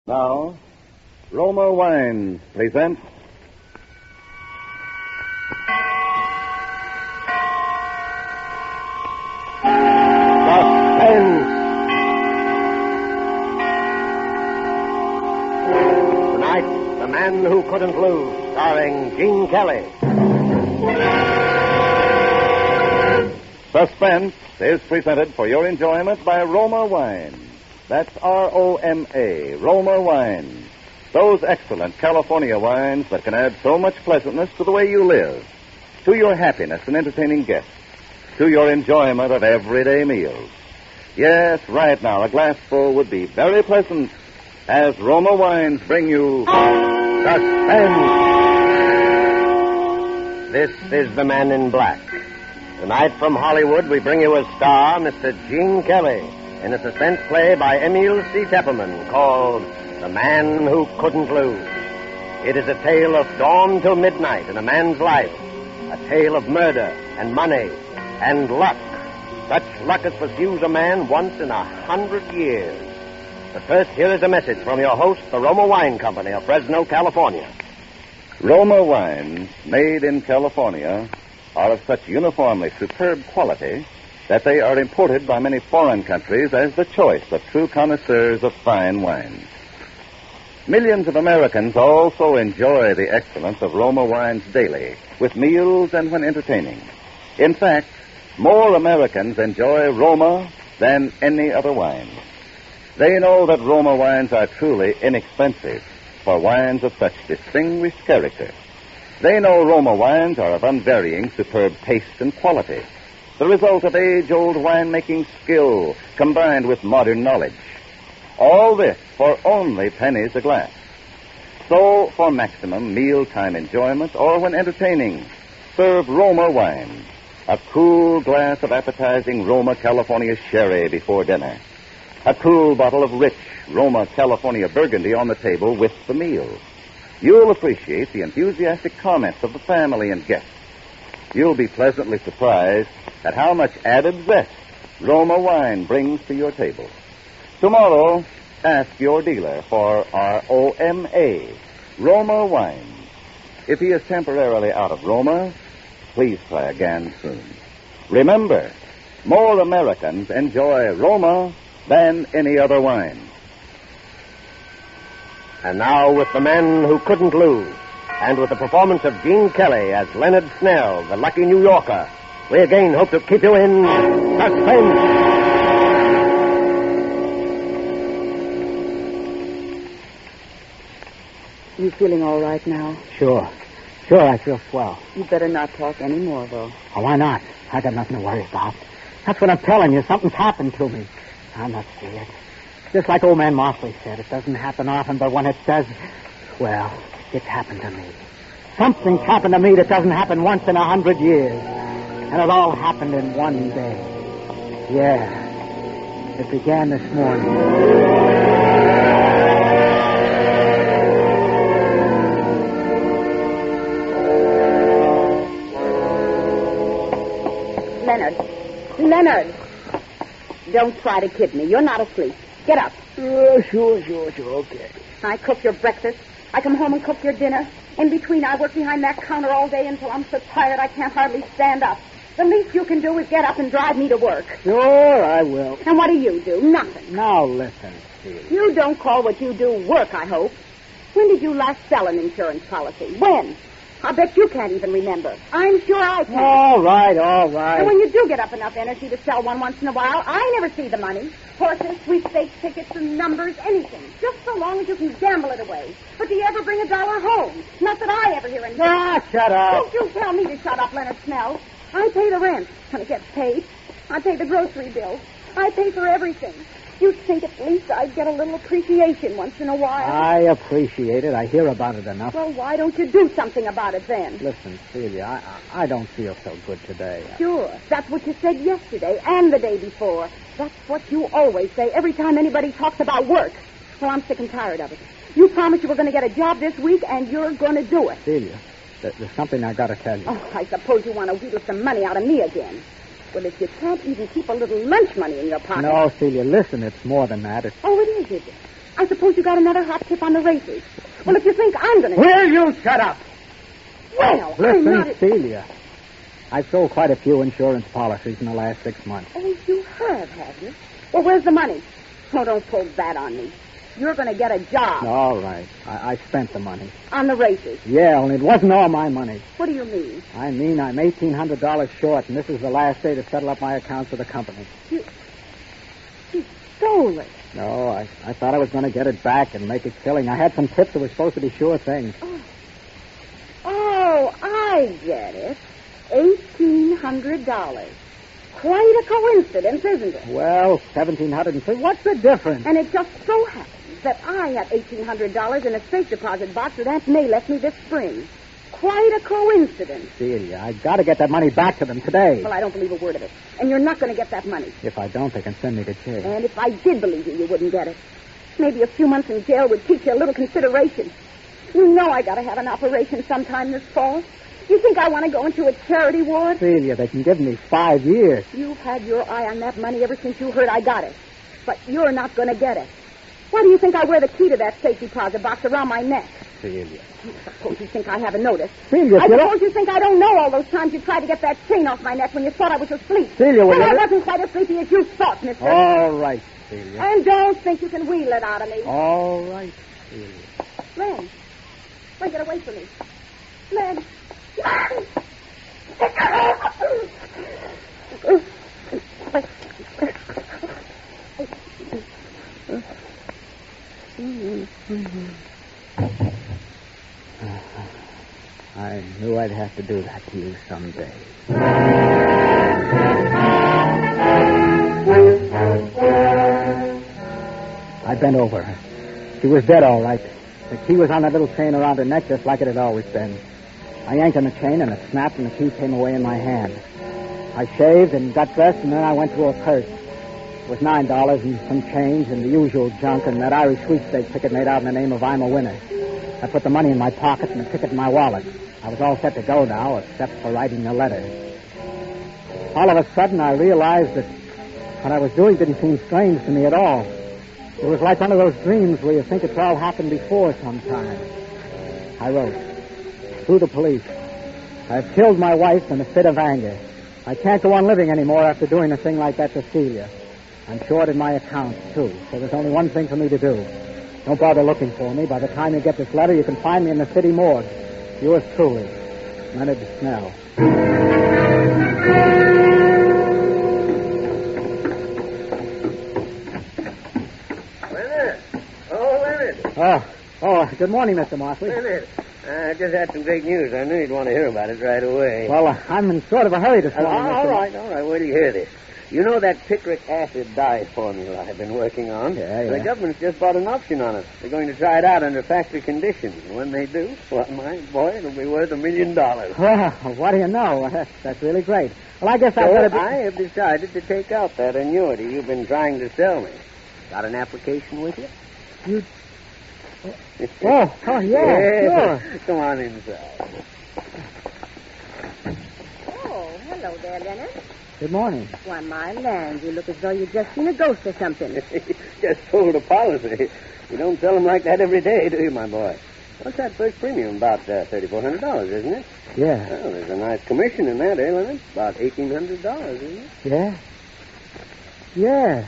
Now, Roma Wines presents Suspense. Tonight, The Man Who Couldn't Lose, starring Gene Kelly. Suspense is presented for your enjoyment by Roma Wines. That's R-O-M-A, Roma Wines. Those excellent California wines that can add so much pleasantness to the way you live, to your happiness in entertaining guests, to your enjoyment of everyday meals. Yes, right now, a glassful would be very pleasant as Roma Wines bring you Suspense. This is The Man in Black. Tonight from Hollywood, we bring you a star, Mr. Gene Kelly, in a suspense play by Emil C. Tepperman called The Man Who Couldn't Lose. It is a tale of dawn till midnight in a man's life, a tale of murder and money and luck, such luck as pursues a man once in 100 years. But first, here is a message from your host, the Roma Wine Company of Fresno, California. Roma wines, made in California, are of such uniformly superb quality that they are imported by many foreign countries as the choice of true connoisseurs of fine wines. Millions of Americans also enjoy the excellence of Roma wines daily, with meals and when entertaining. In fact, more Americans enjoy Roma than any other wine. They know that Roma wines are truly inexpensive for wines of such distinguished character. They know Roma wines are of unvarying superb taste and quality, the result of age-old winemaking skill combined with modern knowledge. All this for only pennies a glass. So, for maximum mealtime enjoyment or when entertaining, serve Roma wines, a cool glass of appetizing Roma California sherry before dinner, a cool bottle of rich Roma California Burgundy on the table with the meal. You'll appreciate the enthusiastic comments of the family and guests. You'll be pleasantly surprised at how much added zest Roma wine brings to your table. Tomorrow, ask your dealer for R-O-M-A, Roma wine. If he is temporarily out of Roma, please try again soon. Remember, more Americans enjoy Roma than any other wine. And now, with The Man Who Couldn't Lose, and with the performance of Gene Kelly as Leonard Snell, the lucky New Yorker, we again hope to keep you in suspense. You feeling all right now? Sure, I feel swell. You better not talk any more, though. Oh, why not? I got nothing to worry about. That's what I'm telling you. Something's happened to me. I'm not scared. Just like old man Mosley said, it doesn't happen often, but when it does, well, it's happened to me. Something's happened to me that doesn't happen once in 100 years. And it all happened in one day. Yeah, it began this morning. Leonard. Don't try to kid me. You're not asleep. Get up. Sure, okay. I cook your breakfast. I come home and cook your dinner. In between, I work behind that counter all day until I'm so tired I can't hardly stand up. The least you can do is get up and drive me to work. Sure, I will. And what do? Nothing. Now, listen, Steve. You don't call what you do work, I hope. When did you last sell an insurance policy? When? I bet you can't even remember. I'm sure I can. All right. And when you do get up enough energy to sell one once in a while, I never see the money. Horses, sweepstakes, tickets, and numbers, anything. Just so long as you can gamble it away. But do you ever bring $1 home? Not that I ever hear anything. Shut up. Don't you tell me to shut up, Leonard Snell. I pay the rent when it gets paid. I pay the grocery bill. I pay for everything. You'd think at least I'd get a little appreciation once in a while. I appreciate it. I hear about it enough. Well, why don't you do something about it then? Listen, Celia, I don't feel so good today. Sure. That's what you said yesterday and the day before. That's what you always say every time anybody talks about work. Well, I'm sick and tired of it. You promised you were going to get a job this week, and you're going to do it. Celia, there's something I got to tell you. Oh, I suppose you want to wheedle some money out of me again. Well, if you can't even keep a little lunch money in your pocket... No, Celia, listen, it's more than that. Oh, it is it? I suppose you got another hot tip on the races. Well, if you think I'm going to... Will you shut up? Well, I'm Listen, not... Celia. I've sold quite a few insurance policies in the last 6 months. Oh, you have you? Well, where's the money? Oh, don't pull that on me. You're going to get a job. All right. I spent the money. On the races. Yeah, only it wasn't all my money. What do you mean? I mean, I'm $1,800 short, and this is the last day to settle up my accounts with the company. You stole it. No, I thought I was going to get it back and make a killing. I had some tips that were supposed to be sure things. Oh, I get it. $1,800. Quite a coincidence, isn't it? Well, $1,750. What's the difference? And it just so happens that I have $1,800 in a safe deposit box that Aunt May left me this spring. Quite a coincidence. Celia, I got to get that money back to them today. Well, I don't believe a word of it. And you're not going to get that money. If I don't, they can send me to jail. And if I did believe you, you wouldn't get it. Maybe a few months in jail would teach you a little consideration. You know I got to have an operation sometime this fall. You think I want to go into a charity ward? Celia, they can give me 5 years. You've had your eye on that money ever since you heard I got it. But you're not going to get it. Why do you think I wear the key to that safe deposit box around my neck? Celia. I suppose you think I haven't noticed. Celia, I suppose you think I don't know all those times you tried to get that chain off my neck when you thought I was asleep. Celia, will well, you... I wasn't quite as sleepy as you thought, mister. All right, Celia. And don't think you can wheel it out of me. All right, Celia. Len. Len, get away from me. Len. I knew I'd have to do that to you someday. I bent over her. She was dead, all right. The key was on that little chain around her neck, just like it had always been. I yanked on the chain, and it snapped, and the key came away in my hand. I shaved and got dressed, and then I went to her purse. It was $9 and some change and the usual junk, and that Irish sweepstake ticket made out in the name of I'm a Winner. I put the money in my pocket and the ticket in my wallet. I was all set to go now, except for writing a letter. All of a sudden, I realized that what I was doing didn't seem strange to me at all. It was like one of those dreams where you think it's all happened before sometime. I wrote, "To the police, I've killed my wife in a fit of anger. I can't go on living anymore after doing a thing like that to Celia. I'm short in my accounts, too, so there's only one thing for me to do. Don't bother looking for me. By the time you get this letter, you can find me in the city morgue. Yours truly, Leonard Snell." Leonard! Oh, Leonard! Oh, good morning, Mr. Mosley. Leonard, I just had some great news. I knew you'd want to hear about it right away. Well, I'm in sort of a hurry this morning, all Mr. right. Wait till you hear this. You know that picric acid dye formula I've been working on? Yeah. The government's just bought an option on it. They're going to try it out under factory conditions. And when they do, well, my boy, it'll be worth $1 million. Well, what do you know? That's really great. Well, I guess I better... I have decided to take out that annuity you've been trying to sell me. Got an application with you? You... Oh, yeah, sure. Come on inside. Oh, hello there, Leonard. Good morning. Why, my land, you look as though you'd just seen a ghost or something. Just sold a policy. You don't sell them like that every day, do you, my boy? What's that first premium? About $3,400, isn't it? Yeah. Well, there's a nice commission in that, eh, Leonard? About $1,800, isn't it? Yeah? Yeah.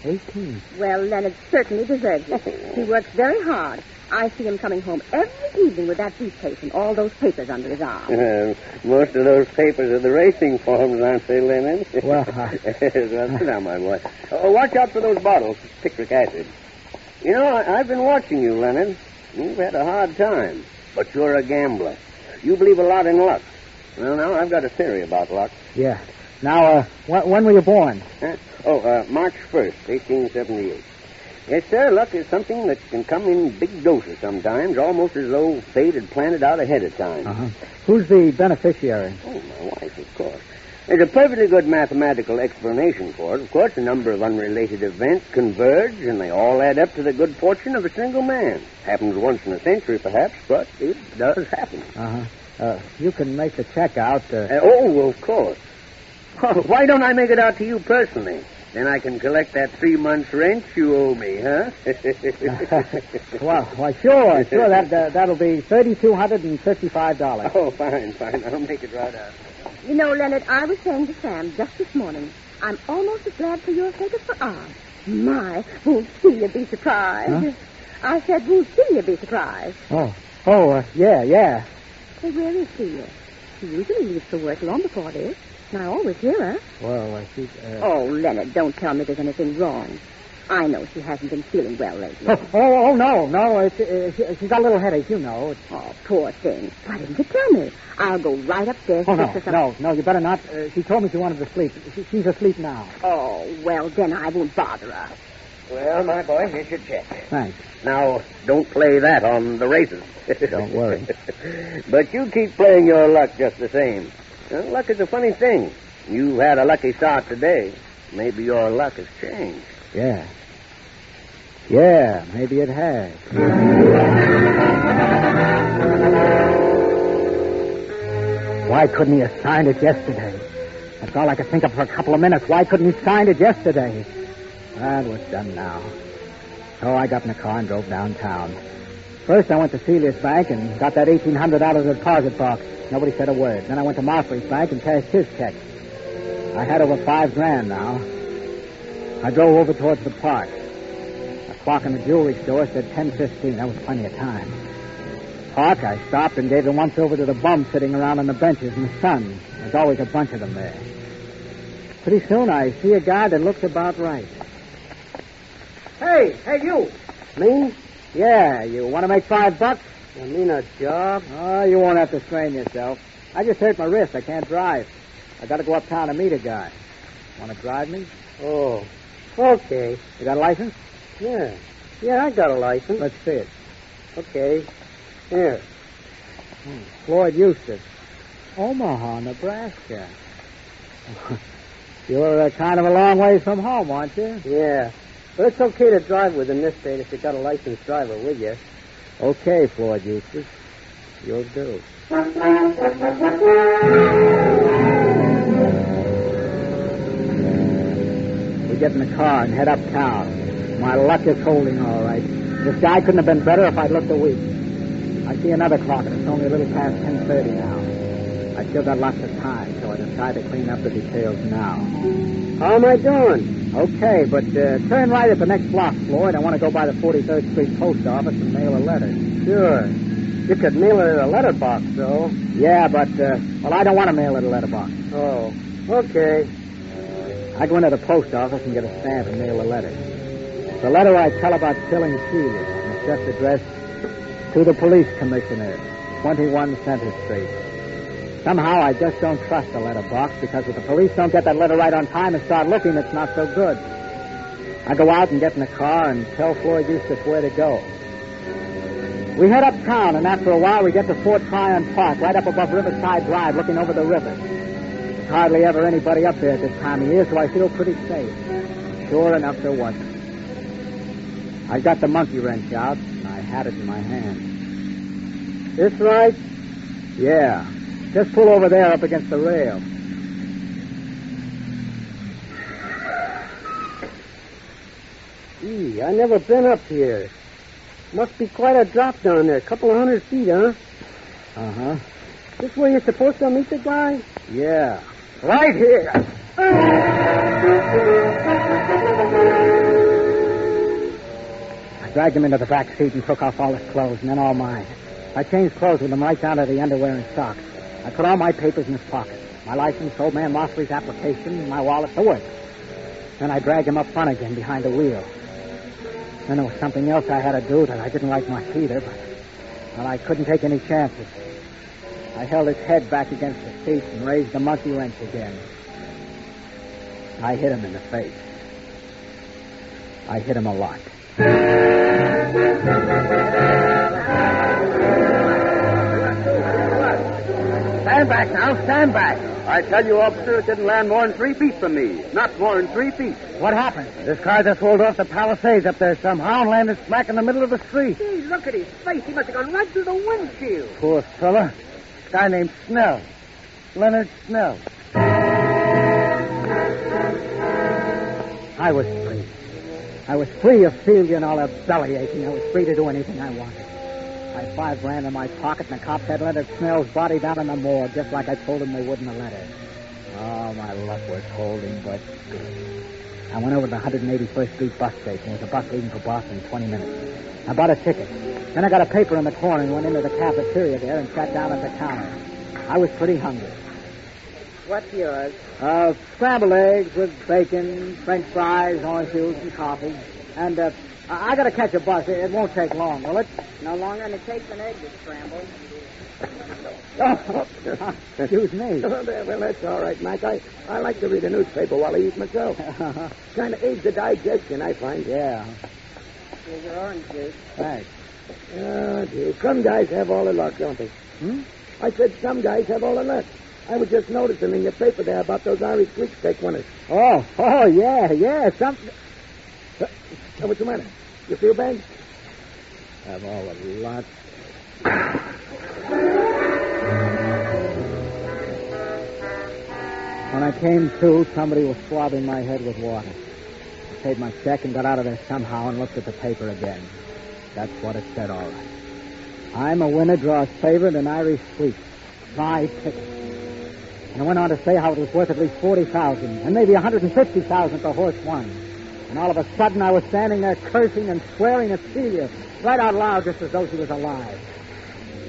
18. Well, Leonard certainly deserves it. He works very hard. I see him coming home every evening with that briefcase and all those papers under his arm. Most of those papers are the racing forms, aren't they, Leonard? Well, well, sit down, my boy. Watch out for those bottles, picric acid. You know, I've been watching you, Leonard. You've had a hard time, but you're a gambler. You believe a lot in luck. Well, now, I've got a theory about luck. Yeah. Now, when were you born? March 1st, 1878. Yes, sir, luck is something that can come in big doses sometimes, almost as though fate had planned it out ahead of time. Uh-huh. Who's the beneficiary? Oh, my wife, of course. There's a perfectly good mathematical explanation for it. Of course, a number of unrelated events converge, and they all add up to the good fortune of a single man. Happens once in a century, perhaps, but it does happen. Uh-huh. You can make the check out. Well, of course. Why don't I make it out to you personally? Then I can collect that 3 months' rent you owe me, huh? Well, sure. That'll be $3,255. Oh, fine. I'll make it right out. You know, Leonard, I was saying to Sam just this morning, I'm almost as glad for your sake as for ours. My, won't Celia be surprised? Huh? I said, won't Celia be surprised? Yeah. Hey, where is Celia? She usually leaves for work long before this. And I always hear her. Well, she's... Oh, Leonard, don't tell me there's anything wrong. I know she hasn't been feeling well lately. No. She's got a little headache, you know. Oh, poor thing. Why didn't you tell me? I'll go right upstairs and fix her some... No, you better not. She told me she wanted to sleep. She's asleep now. Oh, well, then I won't bother her. Well, my boy, here's your check. Thanks. Now, don't play that on the races. Don't worry. But you keep playing your luck just the same. Well, luck is a funny thing. You had a lucky start today. Maybe your luck has changed. Yeah, maybe it has. Why couldn't he have signed it yesterday? That's all I could think of for a couple of minutes. Why couldn't he sign it yesterday? Well, it was done now. So I got in the car and drove downtown. First, I went to Celia's bank and got that $1,800 out of the deposit box. Nobody said a word. Then I went to Mosley's bank and cashed his check. I had over $5,000 now. I drove over towards the park. The clock in the jewelry store said 10:15. That was plenty of time. Park, I stopped and gave the once over to the bums sitting around on the benches in the sun. There's always a bunch of them there. Pretty soon I see a guy that looks about right. Hey, you. Me? Yeah, you want to make $5? You mean a job? Oh, you won't have to strain yourself. I just hurt my wrist. I can't drive. I got to go uptown to meet a guy. Want to drive me? Oh, okay. You got a license? Yeah, I got a license. Let's see it. Okay. Here. Floyd Eustace. Omaha, Nebraska. You're kind of a long ways from home, aren't you? Yeah. But it's okay to drive with in this state if you got a licensed driver with you. Okay, Floyd Eustace. You'll do. We get in the car and head uptown. My luck is holding all right. This guy couldn't have been better if I'd looked a week. I see another clock, and it's only a little past 10:30 now. I still got lots of time, so I decided to clean up the details now. How am I doing? Okay, but turn right at the next block, Floyd. I want to go by the 43rd Street post office and mail a letter. Sure. You could mail it in a letterbox, though. Yeah, but, I don't want to mail it a letterbox. Oh, okay. I go into the post office and get a stamp and mail a letter. The letter I tell about killing Celia, and it's just addressed to the police commissioner, 21 Center Street. Somehow I just don't trust the letterbox because if the police don't get that letter right on time and start looking, it's not so good. I go out and get in the car and tell Floyd Eustace where to go. We head uptown, and after a while we get to Fort Tryon Park, right up above Riverside Drive, looking over the river. There's hardly ever anybody up there at this time of year, so I feel pretty safe. Sure enough, there wasn't. I got the monkey wrench out, and I had it in my hand. This right? Yeah. Just pull over there up against the rail. Gee, I never been up here. Must be quite a drop down there. A couple of 100 feet, huh? Uh-huh. This where you're supposed to meet the guy? Yeah. Right here. I dragged him into the back seat and took off all his clothes, and then all mine. I changed clothes with him right down to the underwear and socks. I put all my papers in his pocket. My license, old man Mosley's application, my wallet, the works. Then I dragged him up front again behind the wheel. Then there was something else I had to do that I didn't like much either, but I couldn't take any chances. I held his head back against the seat and raised the monkey wrench again. I hit him in the face. I hit him a lot. Stand back now, stand back. I tell you, officer, it didn't land more than 3 feet from me. Not more than 3 feet. What happened? This car just rolled off the Palisades up there somehow and landed smack in the middle of the street. Gee, look at his face. He must have gone right through the windshield. Poor fella. This guy named Snell. Leonard Snell. I was free. I was free of Celia and all her belly aching. I was free to do anything I wanted. I had $5 in my pocket, and the cops had Leonard Snell's body down in the morgue, just like I told them they would in the letter. Oh, my luck was holding, but good. I went over to the 181st Street bus station. There was a bus leaving for Boston in 20 minutes. I bought a ticket. Then I got a paper in the corner and went into the cafeteria there and sat down at the counter. I was pretty hungry. What's yours? Scrambled eggs with bacon, French fries, orange juice, and coffee. And I got to catch a bus. It won't take long, will it? No longer than it takes an egg to scramble. Oh, excuse me. Well, that's all right, Mac. I like to read a newspaper while I eat myself. Kind of aids the digestion, I find. Yeah. Here's your orange juice. Thanks. Oh, gee. Some guys have all the luck, don't they? I said some guys have all the luck. I was just noticing in your paper there about those Irish sweepstake winners. Oh, yeah. Something. What's the matter? You feel bad? Have all the luck. When I came to, somebody was swabbing my head with water. I paid my check and got out of there somehow and looked at the paper again. That's what it said, all right. I'm a winner, draws favorite in Irish sweep. Buy tickets. And I went on to say how it was worth at least $40,000 and maybe $150,000 if the horse won. And all of a sudden I was standing there cursing and swearing at Celia right out loud just as though she was alive.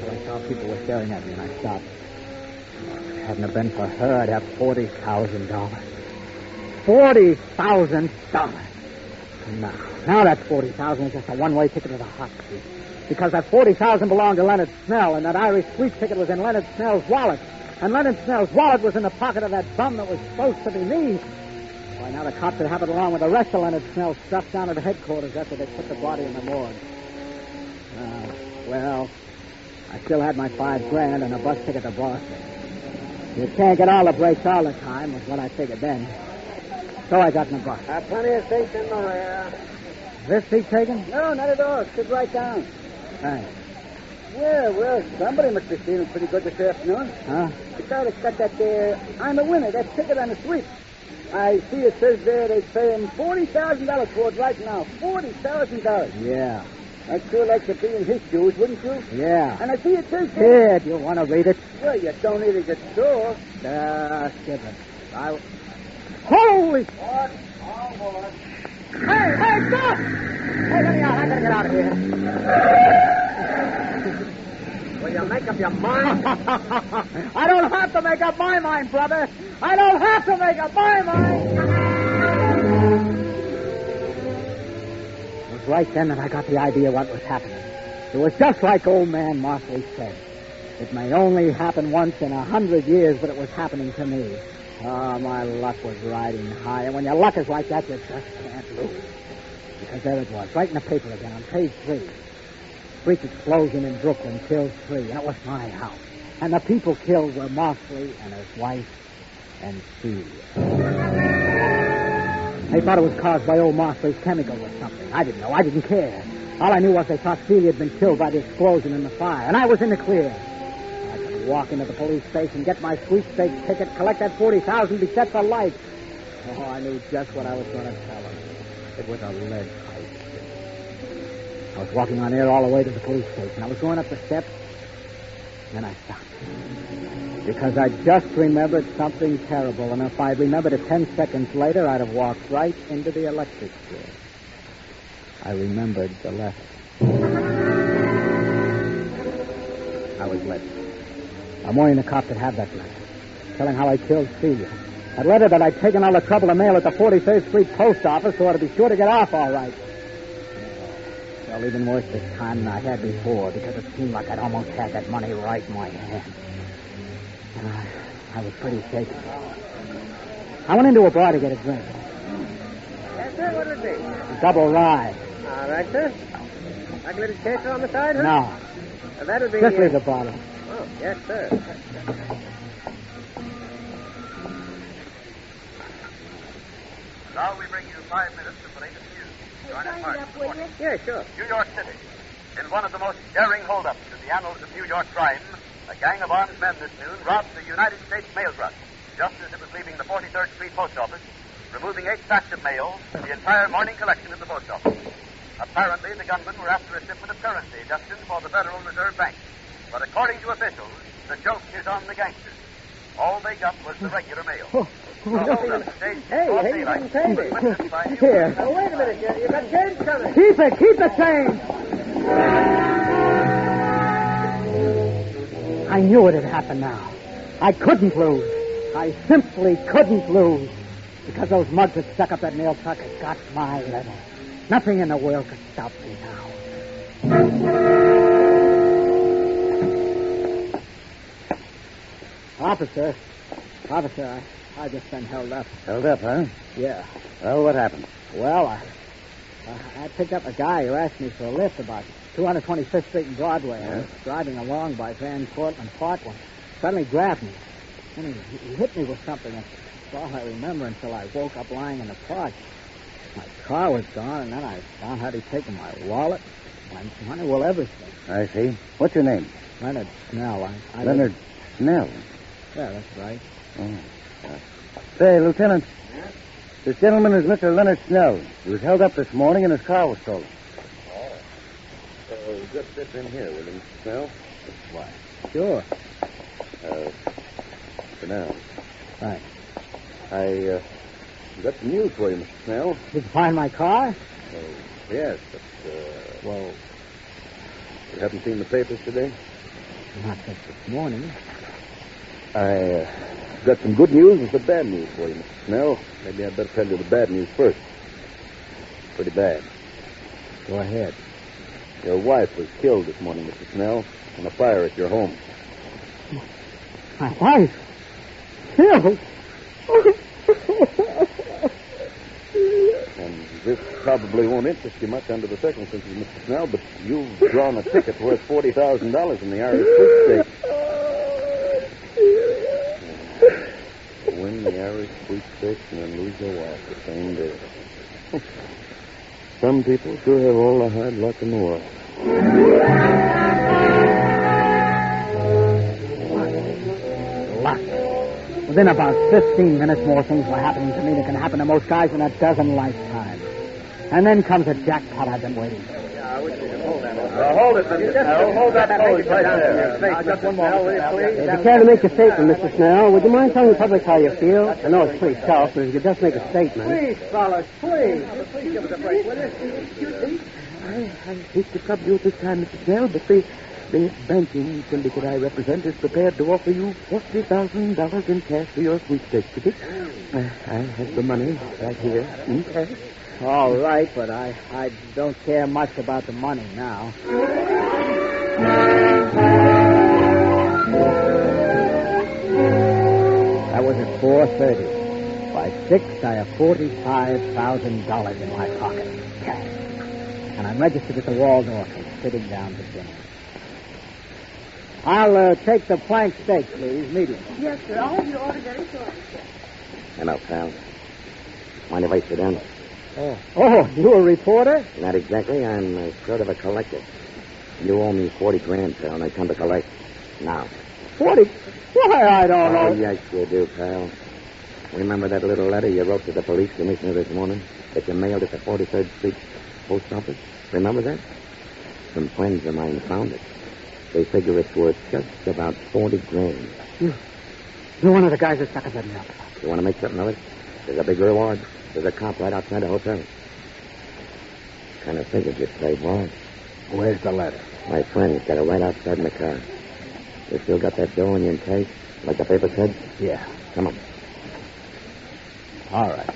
So I saw people were staring at me and I stopped. If it hadn't have been for her, I'd have $40,000. $40,000. And now that $40,000 is just a one-way ticket to the hot seat. Because that $40,000 belonged to Leonard Snell, and that Irish sweep ticket was in Leonard Snell's wallet. And Leonard Snell's wallet was in the pocket of that bum that was supposed to be me. Why, now the cops would have it along with the rest of Leonard Snell's stuff down at the headquarters after they put the body in the morgue. Well, I still had my $5 and a bus ticket to Boston. You can't get all the breaks all the time, was what I figured then. So I got in the bus. Plenty of seats in the rear. Is this seat taken? No, not at all. Sit right down. Thanks. Well, somebody must be feeling pretty good this afternoon. Huh? Besides, it's got that there, I'm a winner, that ticket on the sweep. I see it says there they pay him $40,000 for it right now. $40,000. Yeah. I'd sure like to be in his shoes, wouldn't you? Yeah. And I see it says Here, do you want to read it? Well, you don't need to get sore. Skip it. Holy... What? All aboard. Hey, stop! Hey, let me out. I gotta get out of here. Will you make up your mind? I don't have to make up my mind, brother. I don't have to make up my mind. It was right then that I got the idea what was happening. It was just like old man Mosley said. It may only happen once in 100 years, but it was happening to me. Oh, my luck was riding high. And when your luck is like that, you just can't lose. Because there it was, right in the paper again, on page 3. Freak explosion in Brooklyn kills 3, and it was my house. And the people killed were Mosley and his wife and Celia. They thought it was caused by old Mosley's chemical or something. I didn't know. I didn't care. All I knew was they thought Celia had been killed by the explosion in the fire, and I was in the clear. I could walk into the police station, get my sweepstakes ticket, collect that $40,000, be set for life. Oh, I knew just what I was going to tell them. It was a lead pipe. I was walking on air all the way to the police station. I was going up the steps, and then I stopped. Because I just remembered something terrible, and if I'd remembered it 10 seconds later, I'd have walked right into the electric chair. I remembered the letter. I was late. I'm worrying the cop could have that letter, telling how I killed Celia. That letter that I'd taken all the trouble to mail at the 43rd Street post office so I'd be sure to get off all right. Well, even worse this time than I had before, because it seemed like I'd almost had that money right in my hand. And I was pretty shaky. I went into a bar to get a drink. Yes, sir, what would it be? A double rye. All right, sir. Like a little chaser on the side, huh? No. That'll be... Just leave the bottle. Oh, yes, sir. Now we bring you 5 minutes of the latest news. Join us, Mark. Yeah, sure. New York City. In one of the most daring holdups in the annals of New York crime, a gang of armed men this noon robbed the United States mail truck. Just as it was leaving the 43rd Street post office, removing 8 sacks of mail and the entire morning collection at the post office. Apparently, the gunmen were after a shipment of currency destined for the Federal Reserve Bank. But according to officials, the joke is on the gangsters. All they got was the regular mail. Hey, you didn't change it. Here. Now, wait a minute. You got change coming. Keep the change. I knew it had happened now. I couldn't lose. I simply couldn't lose. Because those mugs that stuck up that mail truck had got my letter. Nothing in the world could stop me now. Officer, I just been held up. Held up, huh? Yeah. Well, what happened? Well, I picked up a guy who asked me for a lift about 225th Street and Broadway. I was driving along by Van Cortlandt Parkland. Suddenly grabbed me. And he hit me with something. That's all I remember until I woke up lying in the park. My car was gone, and then I found out he'd taken my wallet, my money, well, everything. I see. What's your name? Leonard Snell. Leonard Snell. Yeah, that's right. Oh. Say, Lieutenant, this gentleman is Mr. Leonard Snell. He was held up this morning and his car was stolen. Oh. Just sit in here with him, Snell. Why? Sure. For now. Thanks. I got some news for you, Mr. Snell. Did you find my car? Oh, yes, but, Well, you haven't seen the papers today? not since this morning. I got some good news and some bad news for you, Mr. Snell. Maybe I'd better tell you the bad news first. Pretty bad. Go ahead. Your wife was killed this morning, Mr. Snell, in a fire at your home. My wife? Killed? And this probably won't interest you much under the circumstances, Mr. Snell, but you've drawn a ticket worth $40,000 in the Irish sweepstakes. Win the Irish sweepstakes and then lose your wife the same day. Some people sure have all the hard luck in the world. Luck. Within about 15 minutes, more things were happening to me than can happen to most guys in a dozen lifetimes. And then comes a jackpot I've been waiting for. Hold it, Mr. Snell. Hold that pose right there. Just one more, will you, please? If you care to make a statement, Mr. Snell, would you mind telling the public how you feel? I know it's pretty tough, but if you could just make a statement. Please, fellas, please. Please give us a break, will you? I hate to trouble you at this time, Mr. Snell, but the banking syndicate I represent is prepared to offer you $40,000 in cash for your sweepstakes ticket. I have the money right here in cash. All right, but I don't care much about the money now. That was at 4:30. By 6, I have $45,000 in my pocket. Cash. And I'm registered at the Waldorf and sitting down to dinner. I'll take the flank steak, please, medium. Yes, sir. I'll have your order very shortly, sir. Hello, pal. Mind if I sit down? Oh, you a reporter? Not exactly. I'm sort of a collector. You owe me 40 grand, pal, and I come to collect now. 40? Why, I don't know. Oh, yes, you do, pal. Remember that little letter you wrote to the police commissioner this morning that you mailed at the 43rd Street post office? Remember that? Some friends of mine found it. They figure it's worth just about 40 grand. You're one of the guys that stuck us in there. You want to make something of it? There's a big reward. There's a cop right outside the hotel. Kind of figured you'd play ball. Where's the letter? My friend's got it right outside in the car. You still got that dough in your case, like the paper said? Yeah. Come on. All right.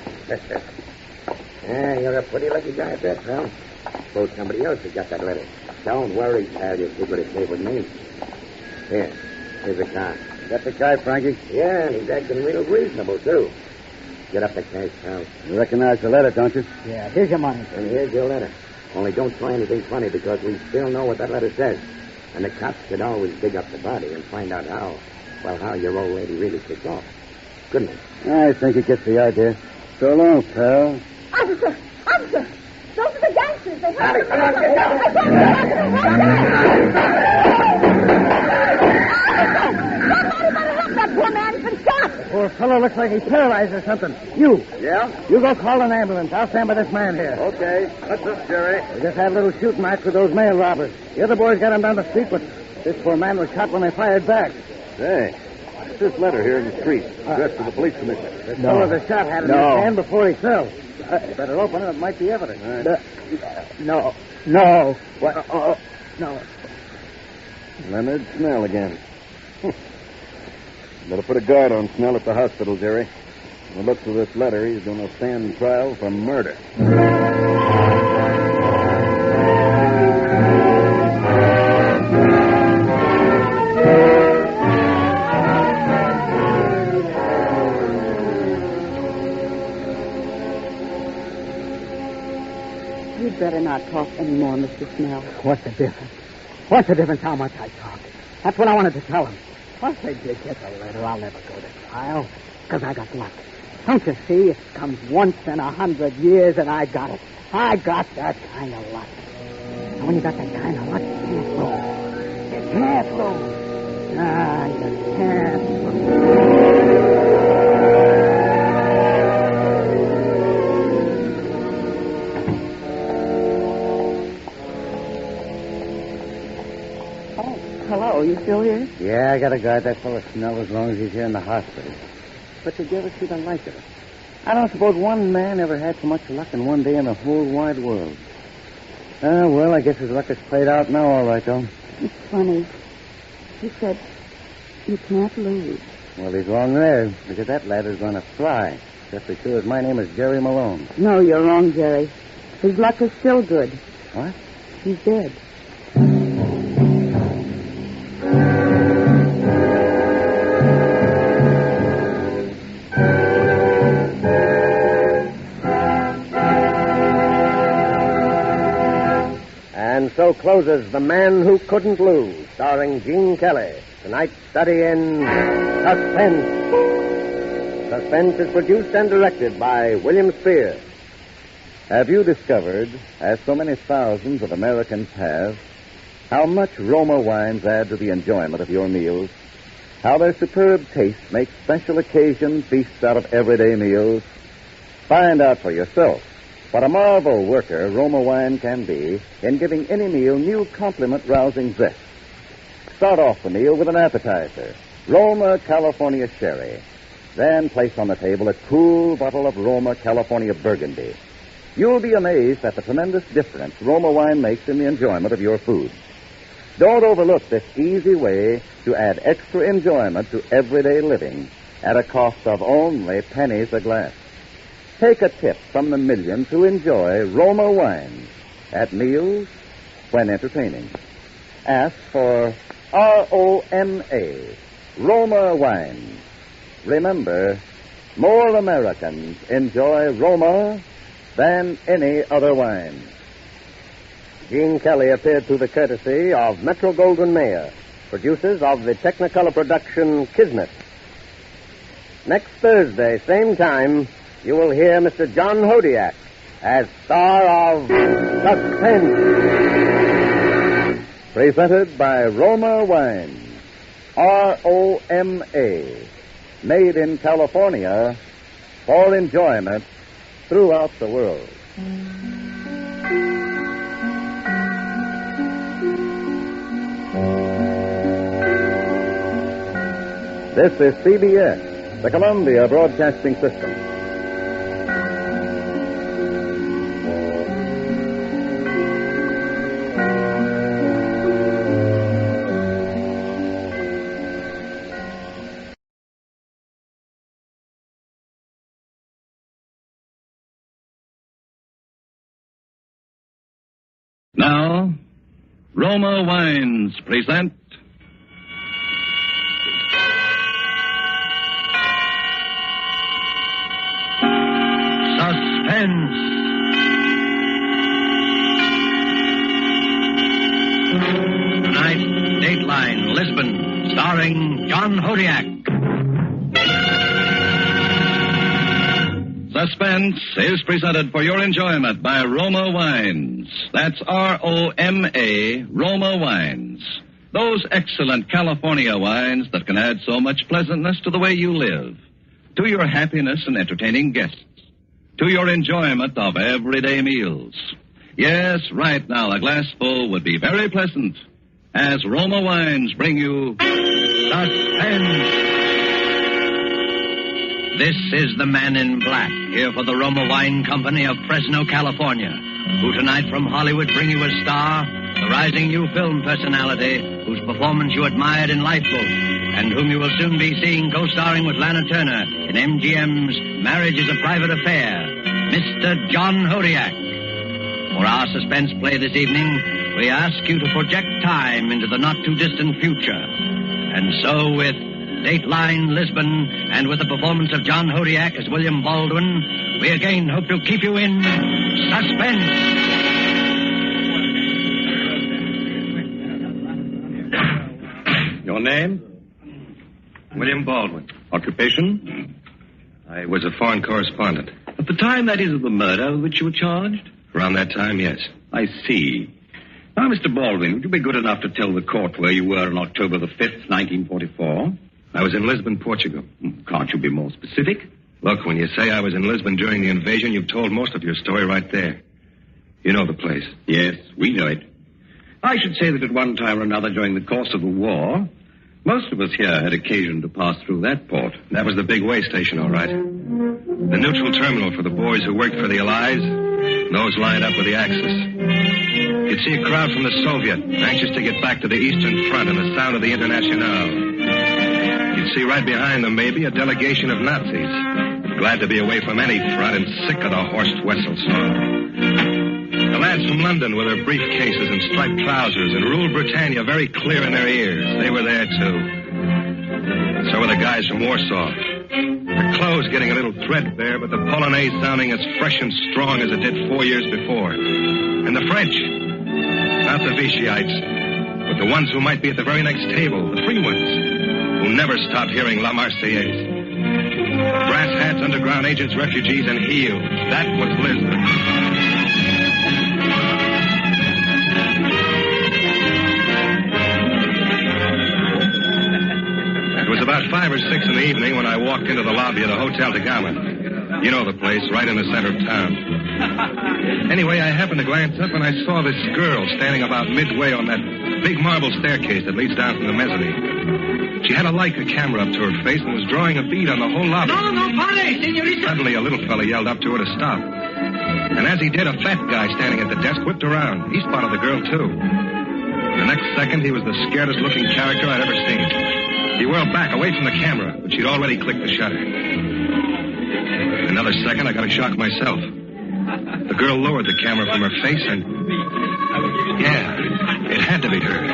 Yeah, you're a pretty lucky guy at that, pal. Suppose somebody else has got that letter. Don't worry, pal. Your secret is safe with me. Here's the car. Got the guy, Frankie? Yeah, and he's acting real reasonable, too. Get up the cash, pal. You recognize the letter, don't you? Yeah, here's your money. And here's your letter. Only don't try anything funny because we still know what that letter says. And the cops could always dig up the body and find out how your old lady really kicked off. Couldn't it? I think he gets the idea. So long, pal. Officer! Officer! Those are the gangsters. They have Come on, get down. Somebody better help that poor man. He's been shot. Poor fellow looks like he's paralyzed or something. You go call an ambulance. I'll stand by this man here. Okay. What's this, Jerry? We just had a little shooting match with those mail robbers. The other boys got him down the street, but this poor man was shot when they fired back. Hey, what's this letter here in the street? Addressed to the police commissioner. The fellow that shot had it in his hand before he fell. You better open it. It might be evidence. No. What? No. Leonard Snell again. Better put a guard on Snell at the hospital, Jerry. From the looks of this letter, he's going to stand trial for murder. You'd better not talk anymore, Mr. Snell. What's the difference? What's the difference how much I talk? That's what I wanted to tell him. Once they did get the letter, I'll never go to trial. Because I got luck. Don't you see? It comes once in 100 years, and I got it. I got that kind of luck. And when you got that kind of luck, you can't lose. You can't lose. You can't lose. Hello, you still here? Yeah, I got to guard that fellow Snell as long as he's here in the hospital. But did you ever see the like of it? I don't suppose one man ever had so much luck in one day in the whole wide world. Well, I guess his luck is played out now, all right, though. It's funny. He said, you can't lose. Well, he's wrong there, because that ladder's going to fly. Just as sure as my name is Jerry Malone. No, you're wrong, Jerry. His luck is still good. What? He's dead. And so closes The Man Who Couldn't Lose, starring Gene Kelly. Tonight's study in Suspense. Suspense is produced and directed by William Spears. Have you discovered, as so many thousands of Americans have, how much Roma wines add to the enjoyment of your meals? How their superb taste makes special occasion feasts out of everyday meals? Find out for yourself what a marvel worker Roma wine can be in giving any meal new compliment-rousing zest. Start off the meal with an appetizer, Roma California Sherry. Then place on the table a cool bottle of Roma California Burgundy. You'll be amazed at the tremendous difference Roma wine makes in the enjoyment of your food. Don't overlook this easy way to add extra enjoyment to everyday living at a cost of only pennies a glass. Take a tip from the millions who enjoy Roma wines at meals when entertaining. Ask for R-O-M-A, Roma wines. Remember, more Americans enjoy Roma than any other wine. Gene Kelly appeared through the courtesy of Metro-Goldwyn-Mayer, producers of the Technicolor production Kismet. Next Thursday, same time, you will hear Mr. John Hodiak as star of Suspense. Presented by Roma Wines, R-O-M-A, made in California for enjoyment throughout the world. This is CBS, the Columbia Broadcasting System. Now, Roma Wines present Suspense. Tonight, Dateline, Lisbon, starring John Hodiak. Suspense is presented for your enjoyment by Roma Wines. That's R-O-M-A, Roma Wines. Those excellent California wines that can add so much pleasantness to the way you live. to your happiness and entertaining guests, to your enjoyment of everyday meals. Yes, right now, a glassful would be very pleasant as Roma Wines bring you Suspense. This is the Man in Black, here for the Roma Wine Company of Fresno, California, who tonight from Hollywood bring you a star, the rising new film personality whose performance you admired in Lifeboat, and whom you will soon be seeing co-starring with Lana Turner in MGM's Marriage is a Private Affair, Mr. John Hodiak. For our suspense play this evening, we ask you to project time into the not-too-distant future. And so with Dateline Lisbon and with the performance of John Hodiak as William Baldwin, we again hope to keep you in suspense. Your name? William Baldwin. Occupation? I was a foreign correspondent. At the time, that is, of the murder with which you were charged? Around that time, yes. I see. Now, Mr. Baldwin, would you be good enough to tell the court where you were on October the 5th, 1944? I was in Lisbon, Portugal. Can't you be more specific? Look, when you say I was in Lisbon during the invasion, you've told most of your story right there. You know the place. Yes, we know it. I should say that at one time or another during the course of the war, most of us here had occasion to pass through that port. That was the big way station, all right. The neutral terminal for the boys who worked for the Allies, those lined up with the Axis. You'd see a crowd from the Soviet, anxious to get back to the Eastern Front and the sound of the Internationale. You'd see right behind them, maybe, a delegation of Nazis, glad to be away from any front and sick of the Horst Wessel song. The lads from London with their briefcases and striped trousers and Rule Britannia very clear in their ears. They were there, too. So were the guys from Warsaw. Their clothes getting a little threadbare, but the Polonaise sounding as fresh and strong as it did 4 years before. And the French, not the Vichy'ites, but the ones who might be at the very next table, the free ones, who never stopped hearing La Marseillaise. Brass hats, underground agents, refugees, and heels. That was Lisbon. It was about 5 or 6 in the evening when I walked into the lobby of the Hotel da Gama. You know the place, right in the center of town. Anyway, I happened to glance up and I saw this girl standing about midway on that big marble staircase that leads down from the mezzanine. She had a Leica camera up to her face and was drawing a bead on the whole lobby. No, pare, senorita. Suddenly, a little fella yelled up to her to stop. And as he did, a fat guy standing at the desk whipped around. He spotted the girl, too. The next second, he was the scaredest-looking character I'd ever seen. He whirled back away from the camera, but she'd already clicked the shutter. In another second, I got a shock myself. The girl lowered the camera from her face and... yeah, it had to be her.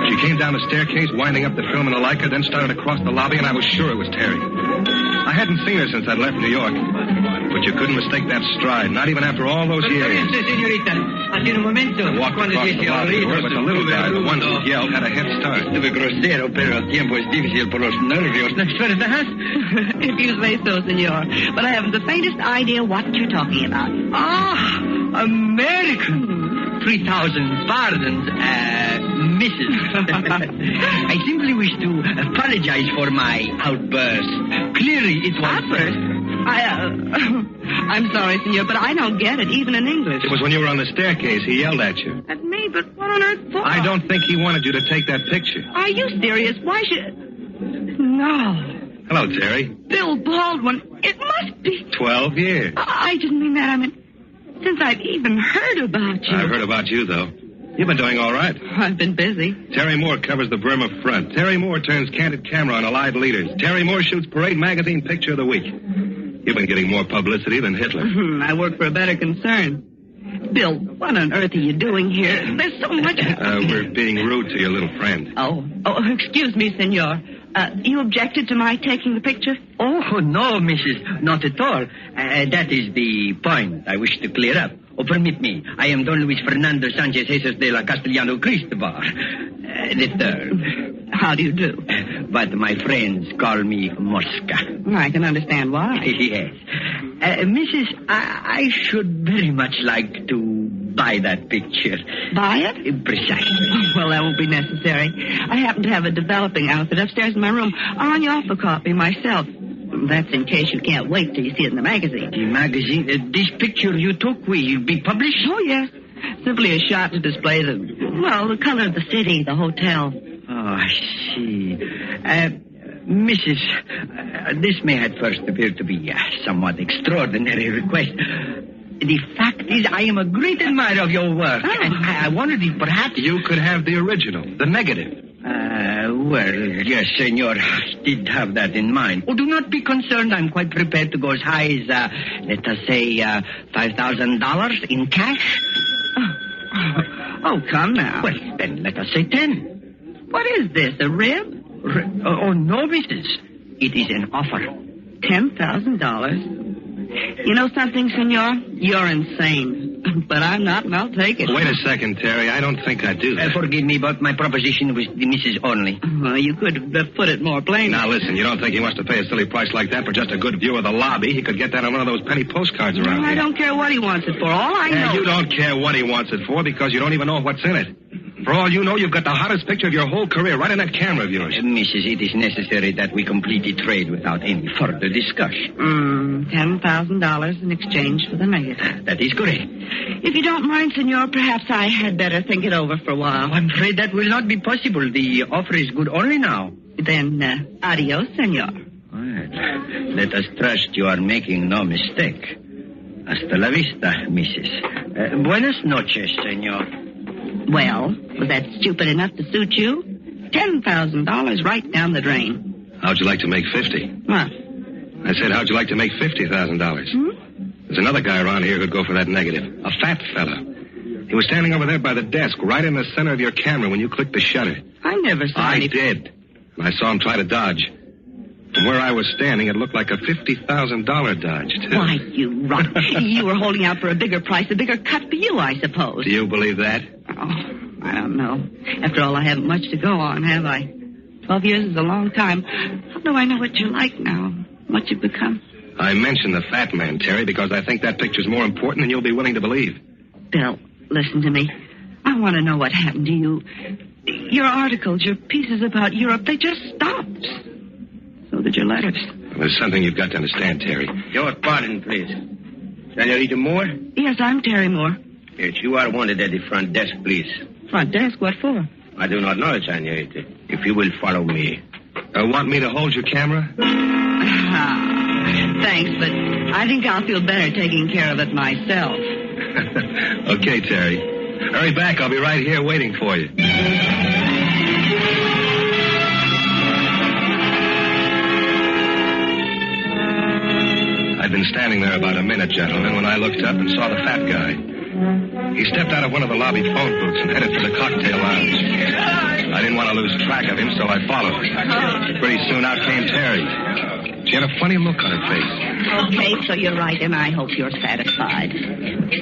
She came down the staircase, winding up the film in the Leica, then started across the lobby, and I was sure it was Terry. I hadn't seen her since I'd left New York, but you couldn't mistake that stride, not even after all those years. I walked across the lobby to her, but the little guy, the one who yelled, had a head start. If you say so, senor. But I haven't the faintest idea what you're talking about. Ah, American. 3,000 pardons, Mrs. I simply wish to apologize for my outburst. Clearly, it was... Outburst? I'm sorry, senor, but I don't get it, even in English. It was when you were on the staircase. He yelled at you. At me? But what on earth for? I don't think he wanted you to take that picture. Are you serious? Why should... No. Hello, Terry. Bill Baldwin. It must be... 12 years. I didn't mean that. I mean, since I've even heard about you. I've heard about you, though. You've been doing all right. I've been busy. Terry Moore covers the Burma front. Terry Moore turns candid camera on Allied leaders. Terry Moore shoots Parade Magazine Picture of the Week. You've been getting more publicity than Hitler. I work for a better concern. Bill, what on earth are you doing here? There's so much... We're being rude to your little friend. Oh, excuse me, senor. You objected to my taking the picture? Oh, no, Mrs. Not at all. That is the point I wish to clear up. Oh, permit me. I am Don Luis Fernando Sanchez Jesus de la Castellano Cristobal. The third. How do you do? But my friends call me Mosca. I can understand why. Yes. Mrs., I should very much like to buy that picture. Buy it? Precisely. Well, that won't be necessary. I happen to have a developing outfit upstairs in my room. I'll run you off a copy myself. That's in case you can't wait till you see it in the magazine. The magazine? This picture you took, will it be published? Oh, yes. Simply a shot to display the color of the city, the hotel. Oh, I see. Mrs., this may at first appear to be a somewhat extraordinary request. The fact is, I am a great admirer of your work, and I wondered if perhaps... You could have the original, the negative. Well, yes, senor, I did have that in mind. Oh, do not be concerned. I'm quite prepared to go as high as, let us say, $5,000 in cash. Oh, come now. Well, then let us say 10. What is this, a rib? Oh, no, Mrs. It is an offer. $10,000? You know something, senor? You're insane. But I'm not, and I'll take it. Wait a second, Terry. I don't think I do that. Forgive me, but my proposition was the Mrs. only. Well, you could have put it more plainly. Now, listen, you don't think he wants to pay a silly price like that for just a good view of the lobby? He could get that on one of those penny postcards around here. I don't care what he wants it for. All I know... You don't care what he wants it for because you don't even know what's in it. For all you know, you've got the hottest picture of your whole career right in that camera of yours. Mrs., it is necessary that we complete the trade without any further discussion. $10,000 in exchange for the negative. That is correct. If you don't mind, senor, perhaps I had better think it over for a while. I'm afraid that will not be possible. The offer is good only now. Then, adios, senor. Well, let us trust you are making no mistake. Hasta la vista, Mrs. Buenas noches, senor. Well, was that stupid enough to suit you? $10,000 right down the drain. How'd you like to make 50? What? I said, how'd you like to make $50,000? There's another guy around here who'd go for that negative. A fat fella. He was standing over there by the desk, right in the center of your camera when you clicked the shutter. I never saw I did. And I saw him try to dodge. From where I was standing, it looked like a $50,000 dodge, too. Why, you rot. You were holding out for a bigger price, a bigger cut for you, I suppose. Do you believe that? Oh, I don't know. After all, I haven't much to go on, have I? 12 years is a long time. How do I know what you're like now? What you've become? I mentioned the fat man, Terry, because I think that picture's more important than you'll be willing to believe. Bill, listen to me. I want to know what happened to you. Your articles, your pieces about Europe, they just stopped. So did your letters. Well, there's something you've got to understand, Terry. Your pardon, please. Senorita Moore? Yes, I'm Terry Moore. Yes, you are wanted at the front desk, please. Front desk? What for? I do not know, senorita. If you will follow me. Want me to hold your camera? Thanks, but I think I'll feel better taking care of it myself. Okay, Terry. Hurry back. I'll be right here waiting for you. I'd been standing there about a minute, gentlemen, when I looked up and saw the fat guy. He stepped out of one of the lobby phone booths and headed for the cocktail lounge. I didn't want to lose track of him, so I followed. Pretty soon out came Terry. She had a funny look on her face. Okay, so you're right, and I hope you're satisfied.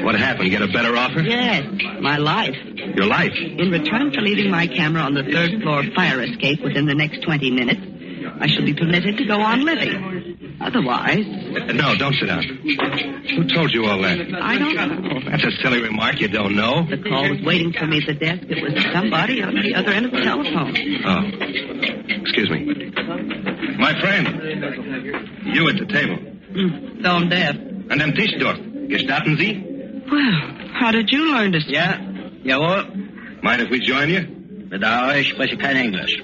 What happened? Get a better offer? Yes, my life. Your life? In return for leaving my camera on the third floor fire escape within the next 20 minutes, I shall be permitted to go on living. Otherwise... No, don't sit down. Who told you all that? I don't know. That's a silly remark. You don't know. The call was waiting for me at the desk. It was somebody on the other end of the telephone. Oh. Excuse me. My friend. You at the table. So I'm deaf. An dem Tisch dort. Gestatten Sie? Well, how did you learn to speak? Ja, jawohl. Mind if we join you? Bedauere, ich spreche kein Englisch.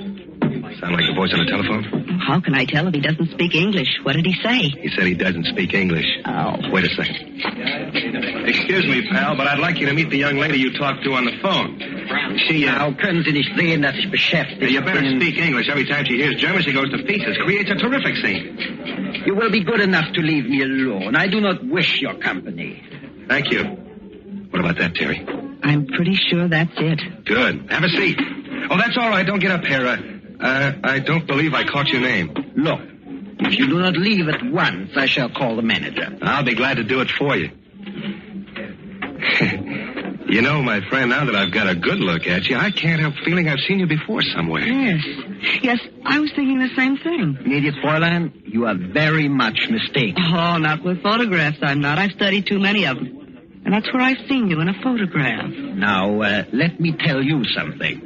Sound like the voice on the telephone? How can I tell if he doesn't speak English? What did he say? He said he doesn't speak English. Oh. Wait a second. Excuse me, pal, but I'd like you to meet the young lady you talked to on the phone. She, How können Sie nicht sehen, dass ich beschäftigt You better bin? speak English. Every time she hears German, she goes to pieces. Creates a terrific scene. You will be good enough to leave me alone. I do not wish your company. Thank you. What about that, Terry? I'm pretty sure that's it. Good. Have a seat. Oh, that's all right. Don't get up here. I don't believe I caught your name. Look, if you do not leave at once, I shall call the manager. I'll be glad to do it for you. You know, my friend, now that I've got a good look at you, I can't help feeling I've seen you before somewhere. Yes, I was thinking the same thing. Gnädige Fräulein, you are very much mistaken. Oh, not with photographs, I'm not. I've studied too many of them. And that's where I've seen you, in a photograph. Now, let me tell you something.